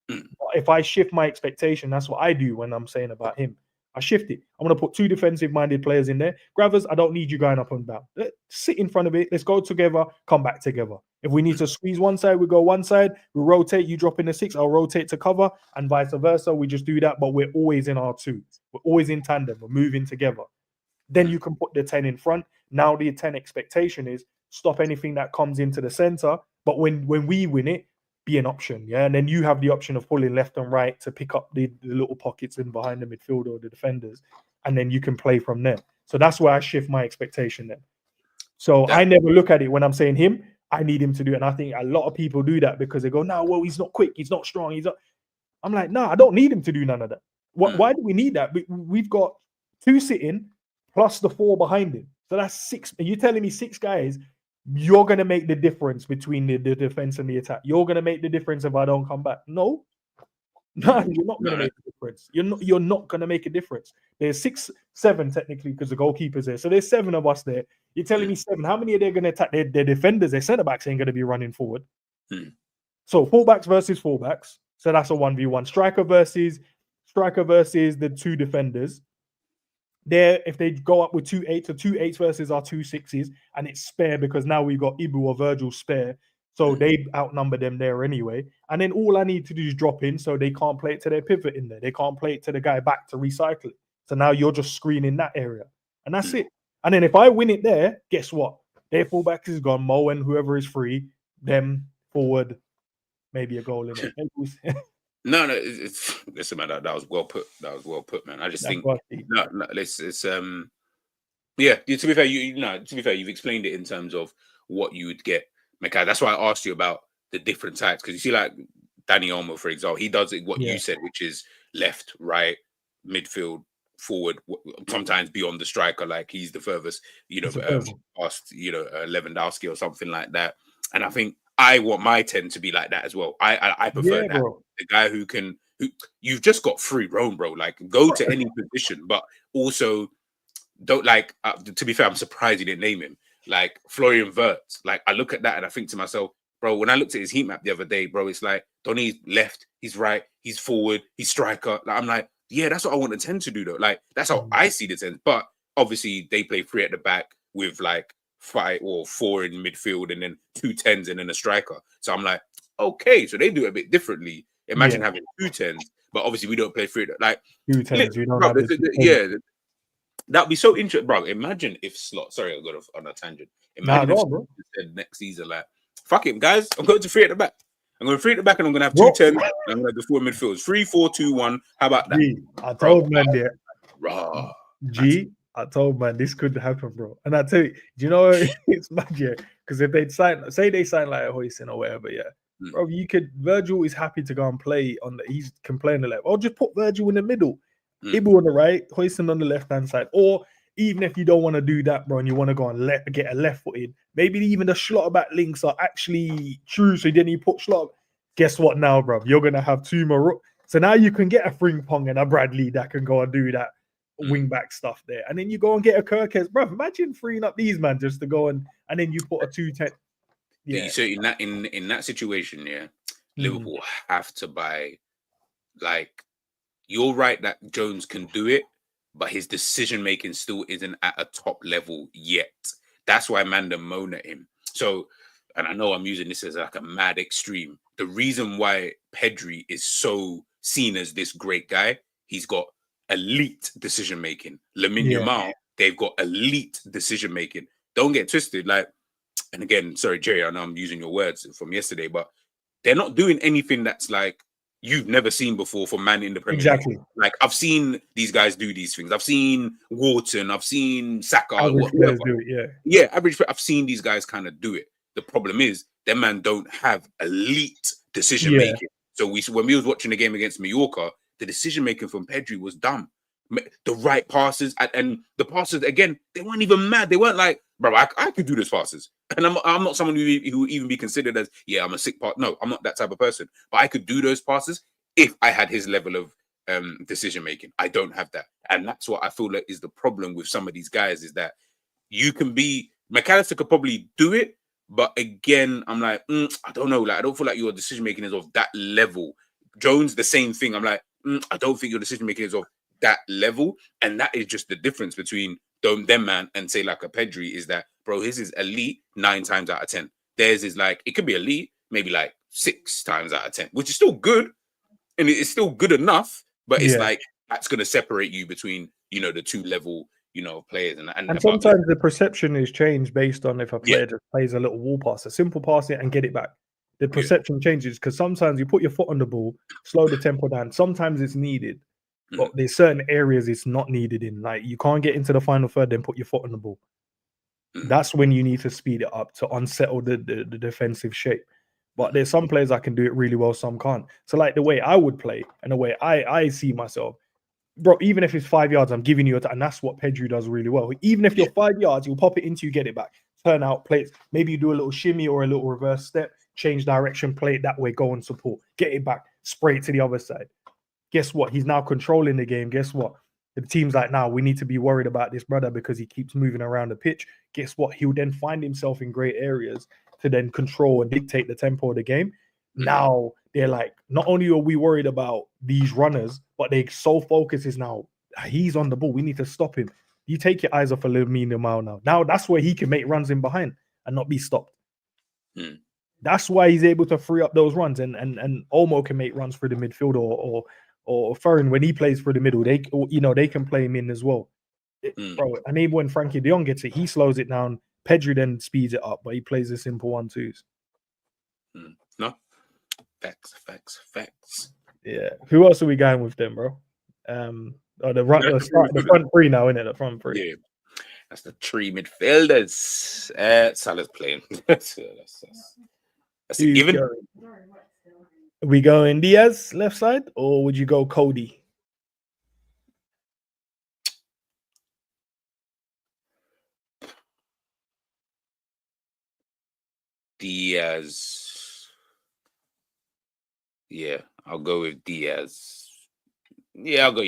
But if I shift my expectation, that's what I do when I'm saying about him. I shift it. I'm going to put 2 defensive-minded players in there. Gravers, I don't need you going up and down. Let's sit in front of it. Let's go together, come back together. If we need to squeeze one side, we go one side. We rotate. You drop in the 6, I'll rotate to cover, and vice versa. We just do that, but we're always in R2. We're always in tandem. We're moving together. Then you can put the 10 in front. Now the 10 expectation is stop anything that comes into the center, but when we win it, be an option, yeah? And then you have the option of pulling left and right to pick up the little pockets in behind the midfield or the defenders, and then you can play from there. So that's where I shift my expectation then. So I never look at it when I'm saying him, I need him to do it. And I think a lot of people do that because they go, no, well, he's not quick, he's not strong, he's not. I'm like, no, I don't need him to do none of that. Why do we need that? We've got 2 sitting plus the 4 behind him. So that's 6. Are you telling me 6 guys? You're going to make the difference between the defense and the attack. You're going to make the difference if I don't come back. No, you're not going to make a difference. You're not going to make a difference. There's 6, 7 technically because the goalkeeper's there. So there's 7 of us there. You're telling me 7. How many are they going to attack? Their defenders, their centre backs ain't going to be running forward. So fullbacks versus fullbacks. So that's a 1v1. Striker versus the 2 defenders. There, if they go up with 2 8s, so 2 8s versus our 2 6s, and it's spare because now we've got Ibu or Virgil spare, so they outnumber them there anyway. And then all I need to do is drop in, so they can't play it to their pivot in there. They can't play it to the guy back to recycle it. So now you're just screening that area, and that's it. And then if I win it there, guess what? Their fullback is gone. Mo and whoever is free, them forward, maybe a goal in it. No, listen, man. That was well put. That was well put, man. I just think it's yeah. To be fair, you've explained it in terms of what you would get. Mekai. That's why I asked you about the different types, because you see, like Danny Olmo, for example, he does it what you said, which is left, right, midfield, forward, sometimes beyond the striker. Like he's the furthest, past, Lewandowski or something like that. And I think I want my 10 to be like that as well. I prefer that. Bro. The guy who you've just got free roam, bro. Like go to any position, but also don't like. To be fair, I'm surprised you didn't name him. Like Florian Wirtz. Like I look at that and I think to myself, bro. When I looked at his heat map the other day, bro, it's like Donny's left, he's right, he's forward, he's striker. Like, I'm like, yeah, that's what I want the 10 to do though. Like that's how I see the 10. But obviously they play 3 at the back with like 5 or 4 in midfield and then 2 10s and then a striker. So I'm like, okay, so they do it a bit differently. Imagine having 2 10s, but obviously we don't play 3. Like 2 10s, we don't have yeah, that'd be so interesting, bro. Imagine if Slot. Sorry, I got off on a tangent. Imagine if Slot said next season, like, fuck it, guys, I'm going to 3 at the back. I'm going to 3 at the back, and I'm going to have 2 10s. And I'm going to have the 4 midfields. 3 4 2 1. How about that? I told man there. I told man this could happen, bro. And I tell you, do you know it's magic? Because if they'd sign, say they sign like a Hoisin or whatever, bro, Virgil is happy to go and play he can play on the left. Or just put Virgil in the middle, Ibu on the right, Hoisin on the left-hand side. Or even if you don't want to do that, bro, and you want to go and get a left-footed, maybe even the Schlotterback links are actually true, so then you put Schlotter. Guess what now, bro? You're going to have 2 more. So now you can get a Frimpong and a Bradley that can go and do that wing back stuff there, and then you go and get a Kirkes, bro. Imagine freeing up these man just to go and then you put a 2 10. Yeah. So in that situation, Liverpool have to buy. Like, you're right that Jones can do it, but his decision making still isn't at a top level yet. That's why Amanda moan at him. So, and I know I'm using this as like a mad extreme. The reason why Pedri is so seen as this great guy, he's got elite decision making. Lamine Yamal, they've got elite decision making. Don't get twisted. Like, and again, sorry, Jerry, I know I'm using your words from yesterday, but they're not doing anything that's like you've never seen before for man in the Premier League. Like, I've seen these guys do these things. I've seen Wharton, I've seen Saka, whatever. Average. I've seen these guys kind of do it. the problem is them man don't have elite decision Yeah. making. So when we was watching the game against Mallorca, the decision making from Pedri was dumb. The right passes and the passes again, they weren't even mad. They weren't like, bro, I could do those passes. And I'm not someone who would even be considered as, yeah, I'm a sick part. No, I'm not that type of person. But I could do those passes if I had his level of decision making. I don't have that, and that's what I feel like is the problem with some of these guys, is that you can be McAllister could probably do it, but again, I'm like, I don't know, like I don't feel like your decision making is of that level. Jones, the same thing. I'm like, I don't think your decision making is of that level, and that is just the difference between them man and say like a Pedri, is that, bro, his is elite 9 times out of 10. Theirs is like, it could be elite maybe like 6 times out of 10, which is still good, and it's still good enough, but it's like that's going to separate you between, the 2 level, players. And sometimes the perception is changed based on if a player just plays a little wall pass, a simple pass it and get it back. The perception changes because sometimes you put your foot on the ball, slow the tempo down. Sometimes it's needed, but there's certain areas it's not needed in. Like you can't get into the final third, then put your foot on the ball. That's when you need to speed it up to unsettle the defensive shape. But there's some players that can do it really well, some can't. So like the way I would play and the way I see myself, bro, even if it's 5 yards, I'm giving you and that's what Pedri does really well. Even if you're 5 yards, you'll pop it into you, get it back, turn out, play it. Maybe you do a little shimmy or a little reverse step, change direction, play it that way, go and support, get it back, spray it to the other side. Guess what? He's now controlling the game. Guess what? The team's like, now we need to be worried about this brother because he keeps moving around the pitch. Guess what? He'll then find himself in great areas to then control and dictate the tempo of the game. Now they're like, not only are we worried about these runners, but they so focused is now he's on the ball. We need to stop him. You take your eyes off a Lamine Yamal now. Now that's where he can make runs in behind and not be stopped. That's why he's able to free up those runs, and Olmo can make runs through the midfield, or Ferran when he plays through the middle. They can play him in as well, bro. And even when Frankie de Jong gets it, he slows it down. Pedri then speeds it up, but he plays the simple 1-2s. No, facts. Yeah. Who else are we going with then, bro? The front three now, isn't it? The front three. Yeah, that's the 3 midfielders. Salah's playing. that's a given. Are we going Diaz left side, or would you go Cody? Diaz. Yeah, I'll go with Diaz. I'll go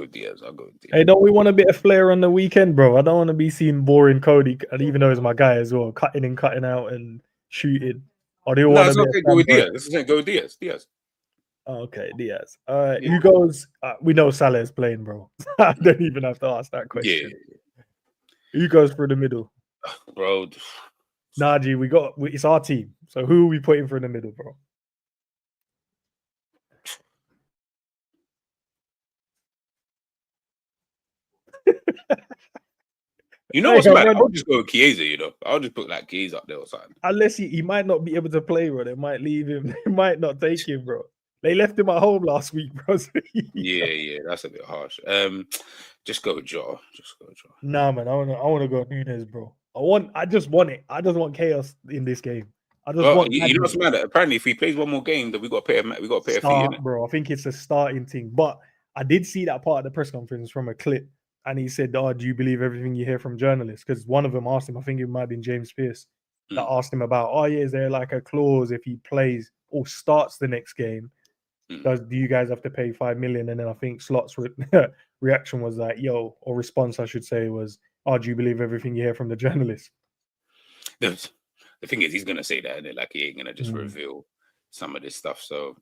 with Diaz. Hey, don't we want a bit of flair on the weekend, bro? I don't want to be seen boring Cody, and even though he's my guy as well, cutting and cutting out and shooting. Or do you want to go with Diaz? This isn't go with Diaz. Okay, Diaz. All right, who goes? We know Salah is playing, bro. I don't even have to ask that question. Yeah. Who goes through the middle, bro? Naji, it's our team. So who are we putting through the middle, bro? You know what's mad? I'll just go with Chiesa, I'll just put like Chiesa up there or something. Unless he might not be able to play, bro. They might leave him. They might not take him, bro. They left him at home last week, bro. Yeah, that's a bit harsh. Just go with Joe. Nah, man, I wanna go Nunes, bro. I just want it. I just want chaos in this game. I just want. You know what's mad? Apparently, if he plays one more game, then we got to pay a fee in it, bro. I think it's a starting thing. But I did see that part of the press conference from a clip. And he said, "Oh, do you believe everything you hear from journalists?" Because one of them asked him, I think it might have been James Pearce, that asked him about, "Oh, yeah, is there like a clause if he plays or starts the next game? Do you guys have to pay 5 million?" And then I think Slot's reaction was like, or response, I should say, was, "Oh, do you believe everything you hear from the journalists?" The thing is, he's gonna say that, and like he ain't gonna just reveal some of this stuff. So,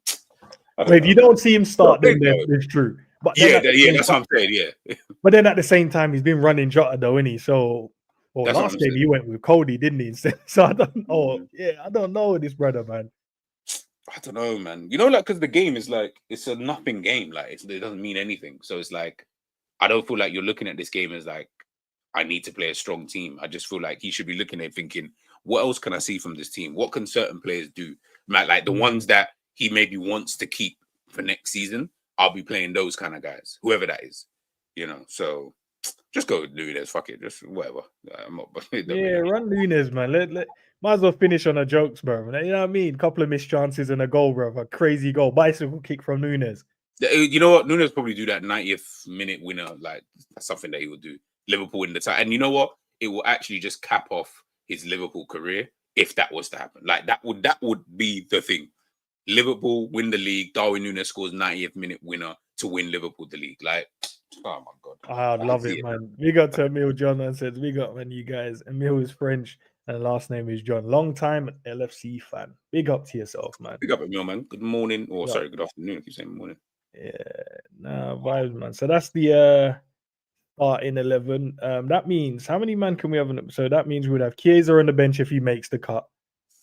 if you don't see him start, then it's true. But that's what I'm saying. Yeah, but then at the same time, he's been running Jota, though, isn't he? So, last game he went with Cody, didn't he? So I don't know. I don't know this brother, man. I don't know, man. Because the game is like it's a nothing game. Like it doesn't mean anything. So it's like I don't feel like you're looking at this game as like I need to play a strong team. I just feel like he should be looking at thinking, what else can I see from this team? What can certain players do? Like the ones that he maybe wants to keep for next season. I'll be playing those kind of guys, whoever that is, So just go with Nunes. Fuck it, just whatever. I'm not. Yeah, run Nunes, man. Might as well finish on a jokes, bro. You know what I mean? Couple of missed chances and a goal, bro. A crazy goal, bicycle kick from Nunes. You know what? Nunes probably do that 90th minute winner. Like that's something that he would do. Liverpool in the time, and you know what? It will actually just cap off his Liverpool career if that was to happen. Like that would be the thing. Liverpool win the league. Darwin Nunes scores 90th minute winner to win Liverpool the league. Like, oh my god, I'd love it, man. We got to Emil John and says we got man, you guys. Emil is French and the last name is John. Long time LFC fan. Big up to yourself, man. Big up Emil, man. Good morning, or sorry, good afternoon. If you say morning. Yeah, nah, vibes, man. So that's the starting 11. That means how many man can we have? So that means we would have Chiesa on the bench if he makes the cut.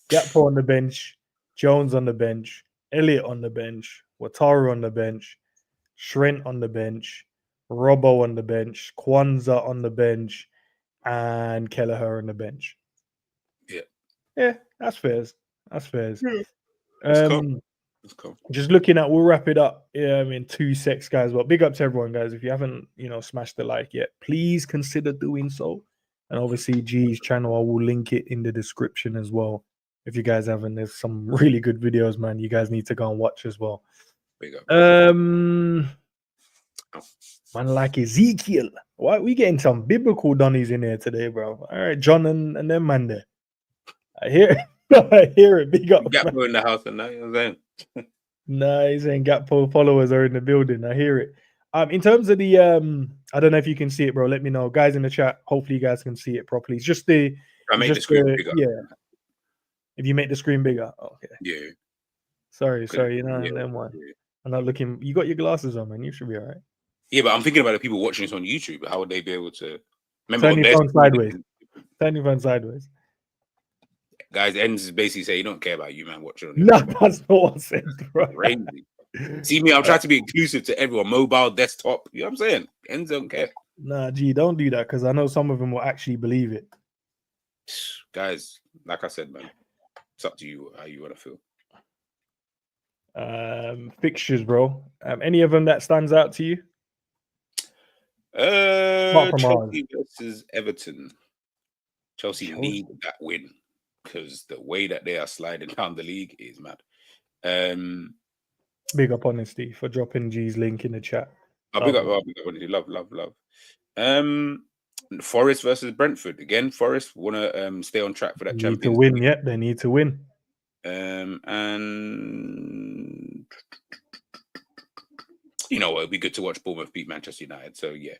Gakpo on the bench. Jones on the bench, Elliott on the bench, Wataru on the bench, Trent on the bench, Robbo on the bench, Kwanzaa on the bench, and Kelleher on the bench. Yeah, that's fair. That's fair. Yeah. Let's go. Just looking at, we'll wrap it up. Yeah, I mean, 2 secs, guys. But big up to everyone, guys. If you haven't, smashed the like yet, please consider doing so. And obviously, G's channel, I will link it in the description as well. If you guys haven't, there's some really good videos, man. You guys need to go and watch as well. Big up. Man, like Ezekiel. Why we getting some biblical donnies in here today, bro? All right, John and them man there. I hear it. I hear it. Big up. Gakpo in the house and that, you know what I'm saying? Nah, he's saying Gakpo followers are in the building. I hear it. In terms of the I don't know if you can see it, bro. Let me know, guys in the chat. Hopefully, you guys can see it properly. It's just the I made the screen bigger. Yeah. If you make the screen bigger, okay. Yeah. Sorry. Then one. Yeah. I'm not looking. You got your glasses on, man. You should be all right. Yeah, but I'm thinking about the people watching this on YouTube. How would they be able to remember? Turn your phone sideways. Turn your phone sideways. Guys, ends is basically say he don't care about you, man. Watching on No, that's not what I said, bro. Crazy. See me, I'm trying to be inclusive to everyone. Mobile, desktop. You know what I'm saying? Ends don't care. Nah, G, don't do that because I know some of them will actually believe it. Guys, like I said, man, it's up to you how you want to feel. Fixtures, bro. Any of them that stands out to you? Chelsea versus Everton. Chelsea need that win because the way that they are sliding down the league is mad. Big up honesty for dropping G's link in the chat. Big up honesty. Love. Forest versus Brentford. Again, Forest want to stay on track for that Champions League. Need to win, yeah. They need to win. And you know what? It'd be good to watch Bournemouth beat Manchester United. So yeah,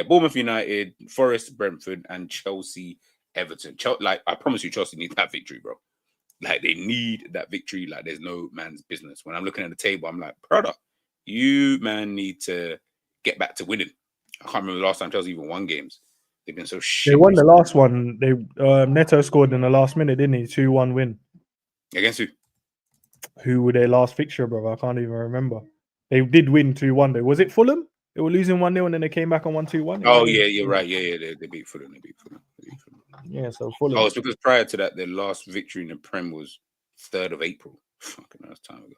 Bournemouth United, Forest, Brentford, and Chelsea, Everton. Like I promise you, Chelsea needs that victory, bro. Like they need that victory. Like there's no man's business. When I'm looking at the table, I'm like, brother, you man need to get back to winning. I can't remember the last time Chelsea even won games. They've been so shit. They won the last one. They Neto scored in the last minute, didn't he? 2-1 win. Against who? Who were their last fixture, bro? I can't even remember. They did win 2-1 though. Was it Fulham? They were losing 1-0 and then they came back on 1-2-1. Oh yeah, you're right. Yeah, they beat Fulham. Yeah, so Fulham. Oh, it's because prior to that, their last victory in the Prem was 3rd of April. Fucking that's time ago.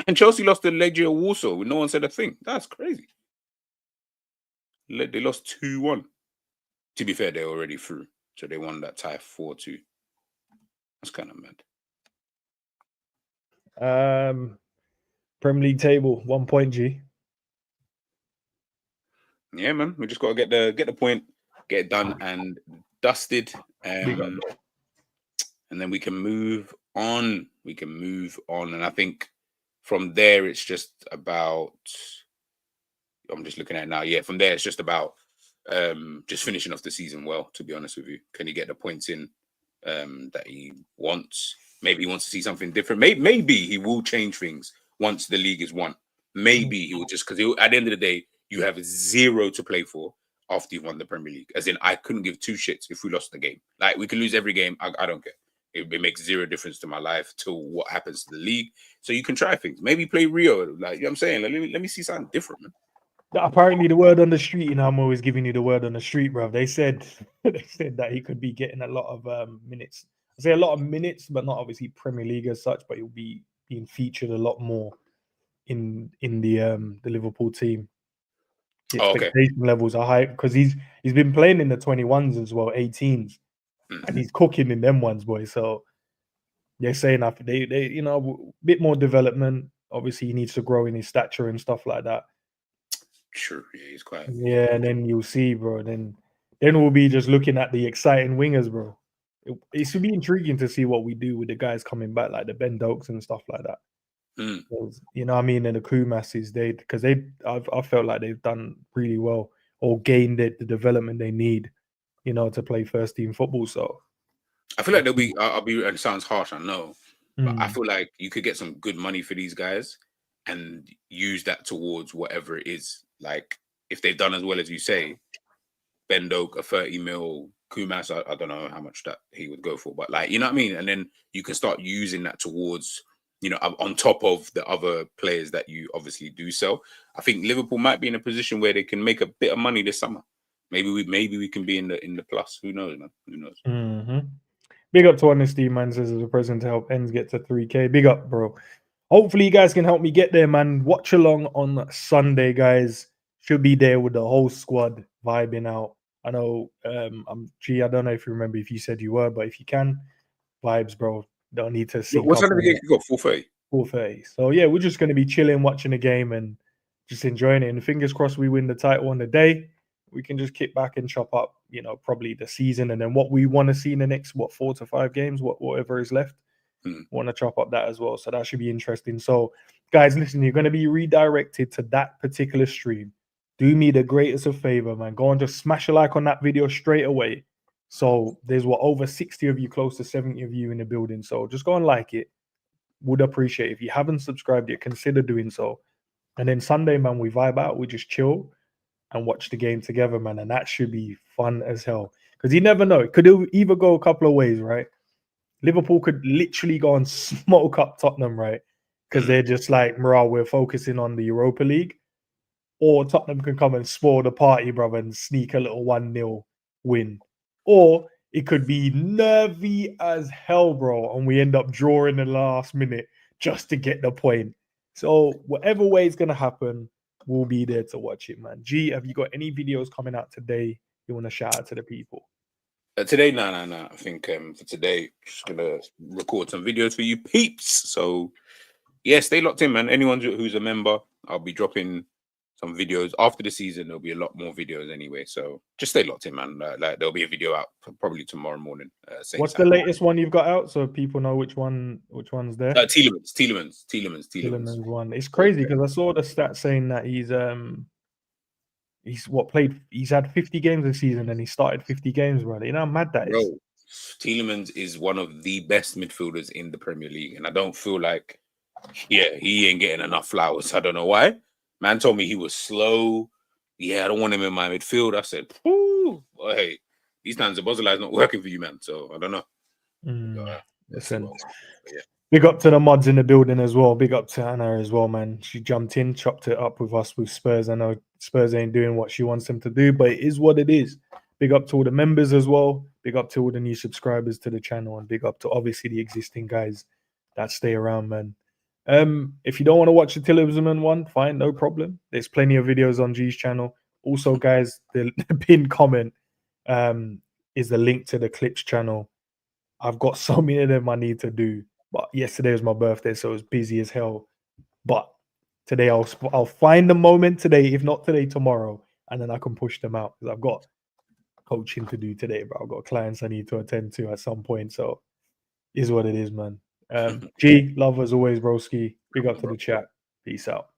And Chelsea lost to Legia Warsaw when no one said a thing. That's crazy. They lost 2-1. To be fair, they're already through. So they won that tie 4-2. That's kind of mad. Premier League table, 1 point, G. Yeah, man. We just got to get the point, get it done and dusted. And then we can move on. And I think from there, it's just about... I'm just looking at it now. Yeah, from there, it's just about just finishing off the season well, to be honest with you. Can he get the points in that he wants? Maybe he wants to see something different. Maybe he will change things once the league is won. Maybe he will just... Because at the end of the day, you have 0 to play for after you've won the Premier League. As in, I couldn't give 2 shits if we lost the game. Like, we can lose every game. I don't care. It makes 0 difference to my life to what happens to the league. So you can try things. Maybe play Rio. Like, you know what I'm saying? Like, let me see something different, man. Apparently, the word on the street, I'm always giving you the word on the street, bro. They said that he could be getting a lot of minutes. I say a lot of minutes, but not obviously Premier League as such, but he'll be being featured a lot more in the Liverpool team. The Oh, okay. expectation levels are high because he's been playing in the 21s as well, 18s, and he's cooking in them ones, boy. So they're saying after they a bit more development. Obviously, he needs to grow in his stature and stuff like that. Sure, yeah, he's quite. Yeah, and then you'll see, bro. Then we'll be just looking at the exciting wingers, bro. It should be intriguing to see what we do with the guys coming back, like the Ben Dokes and stuff like that. You know what I mean? And the Kumasis, I felt like they've done really well or gained the development they need, to play first team football. So I feel like there'll be. I'll be. And it sounds harsh, I know, but I Mm. feel like you could get some good money for these guys and use that towards whatever it is. Like if they've done as well as you say, Ben Doak, a 30 mil, Kumas, I don't know how much that he would go for, but like, you know what I mean? And then you can start using that towards, on top of the other players that you obviously do sell. I think Liverpool might be in a position where they can make a bit of money this summer. Maybe we can be in the plus. Who knows, man? Who knows? Mm-hmm. Big up to Honesty, man. Says as a present to help ends get to 3K. Big up, bro. Hopefully, you guys can help me get there, man. Watch along on Sunday, guys. Should be there with the whole squad vibing out. I know, I don't know if you remember if you said you were, but if you can, vibes, bro. Don't need to sync What up. time did we got? 4:30. 4:30. So yeah, we're just gonna be chilling, watching the game, and just enjoying it. And fingers crossed we win the title on the day. We can just kick back and chop up, probably the season and then what we want to see in the next 4 to 5 games, whatever is left. Want to chop up that as well. So that should be interesting. So, guys, listen, you're going to be redirected to that particular stream. Do me the greatest of favor, man. Go and just smash a like on that video straight away. So there's over 60 of you, close to 70 of you in the building. So just go and like it. Would appreciate it. If you haven't subscribed yet, consider doing so. And then Sunday, man, we vibe out. We just chill and watch the game together, man. And that should be fun as hell. Because you never know. It could either go a couple of ways, right? Liverpool could literally go and smoke up Tottenham, right? Because they're just like, morale, we're focusing on the Europa League. Or Tottenham can come and spoil the party, brother, and sneak a little 1-0 win. Or it could be nervy as hell, bro, and we end up drawing in the last minute just to get the point. So whatever way it's going to happen, we'll be there to watch it, man. G, have you got any videos coming out today you want to shout out to the people? Today, no. I think for today, just gonna record some videos for you peeps. So yeah, stay locked in, man. Anyone who's a member, I'll be dropping some videos after the season. There'll be a lot more videos anyway. So just stay locked in, man. Like there'll be a video out probably tomorrow morning. What's the latest one you've got out so people know which one's there? Tielemans one. It's crazy because I saw the stat saying that he's had 50 games this season and he started 50 games, bro. You know how mad that is? Bro, Tielemans is one of the best midfielders in the Premier League. And I don't feel like, he ain't getting enough flowers. I don't know why. Man told me he was slow. Yeah, I don't want him in my midfield. I said, well, hey, these times the buzzer line's not working for you, man. So I don't know. Listen. Big up to the mods in the building as well. Big up to Anna as well, man. She jumped in, chopped it up with us with Spurs. I know Spurs ain't doing what she wants them to do, but it is what it is. Big up to all the members as well. Big up to all the new subscribers to the channel, and big up to obviously the existing guys that stay around, man. If you don't want to watch the Tielemans one, fine, no problem. There's plenty of videos on G's channel. Also, guys, the pinned comment is the link to the Clips channel. I've got so many of them I need to do. But yesterday was my birthday, so it was busy as hell. But today I'll find the moment today, if not today, tomorrow, and then I can push them out because I've got coaching to do today, bro. I've got clients I need to attend to at some point. So is what it is, man. G, love as always, broski. Big up to the chat. Peace out.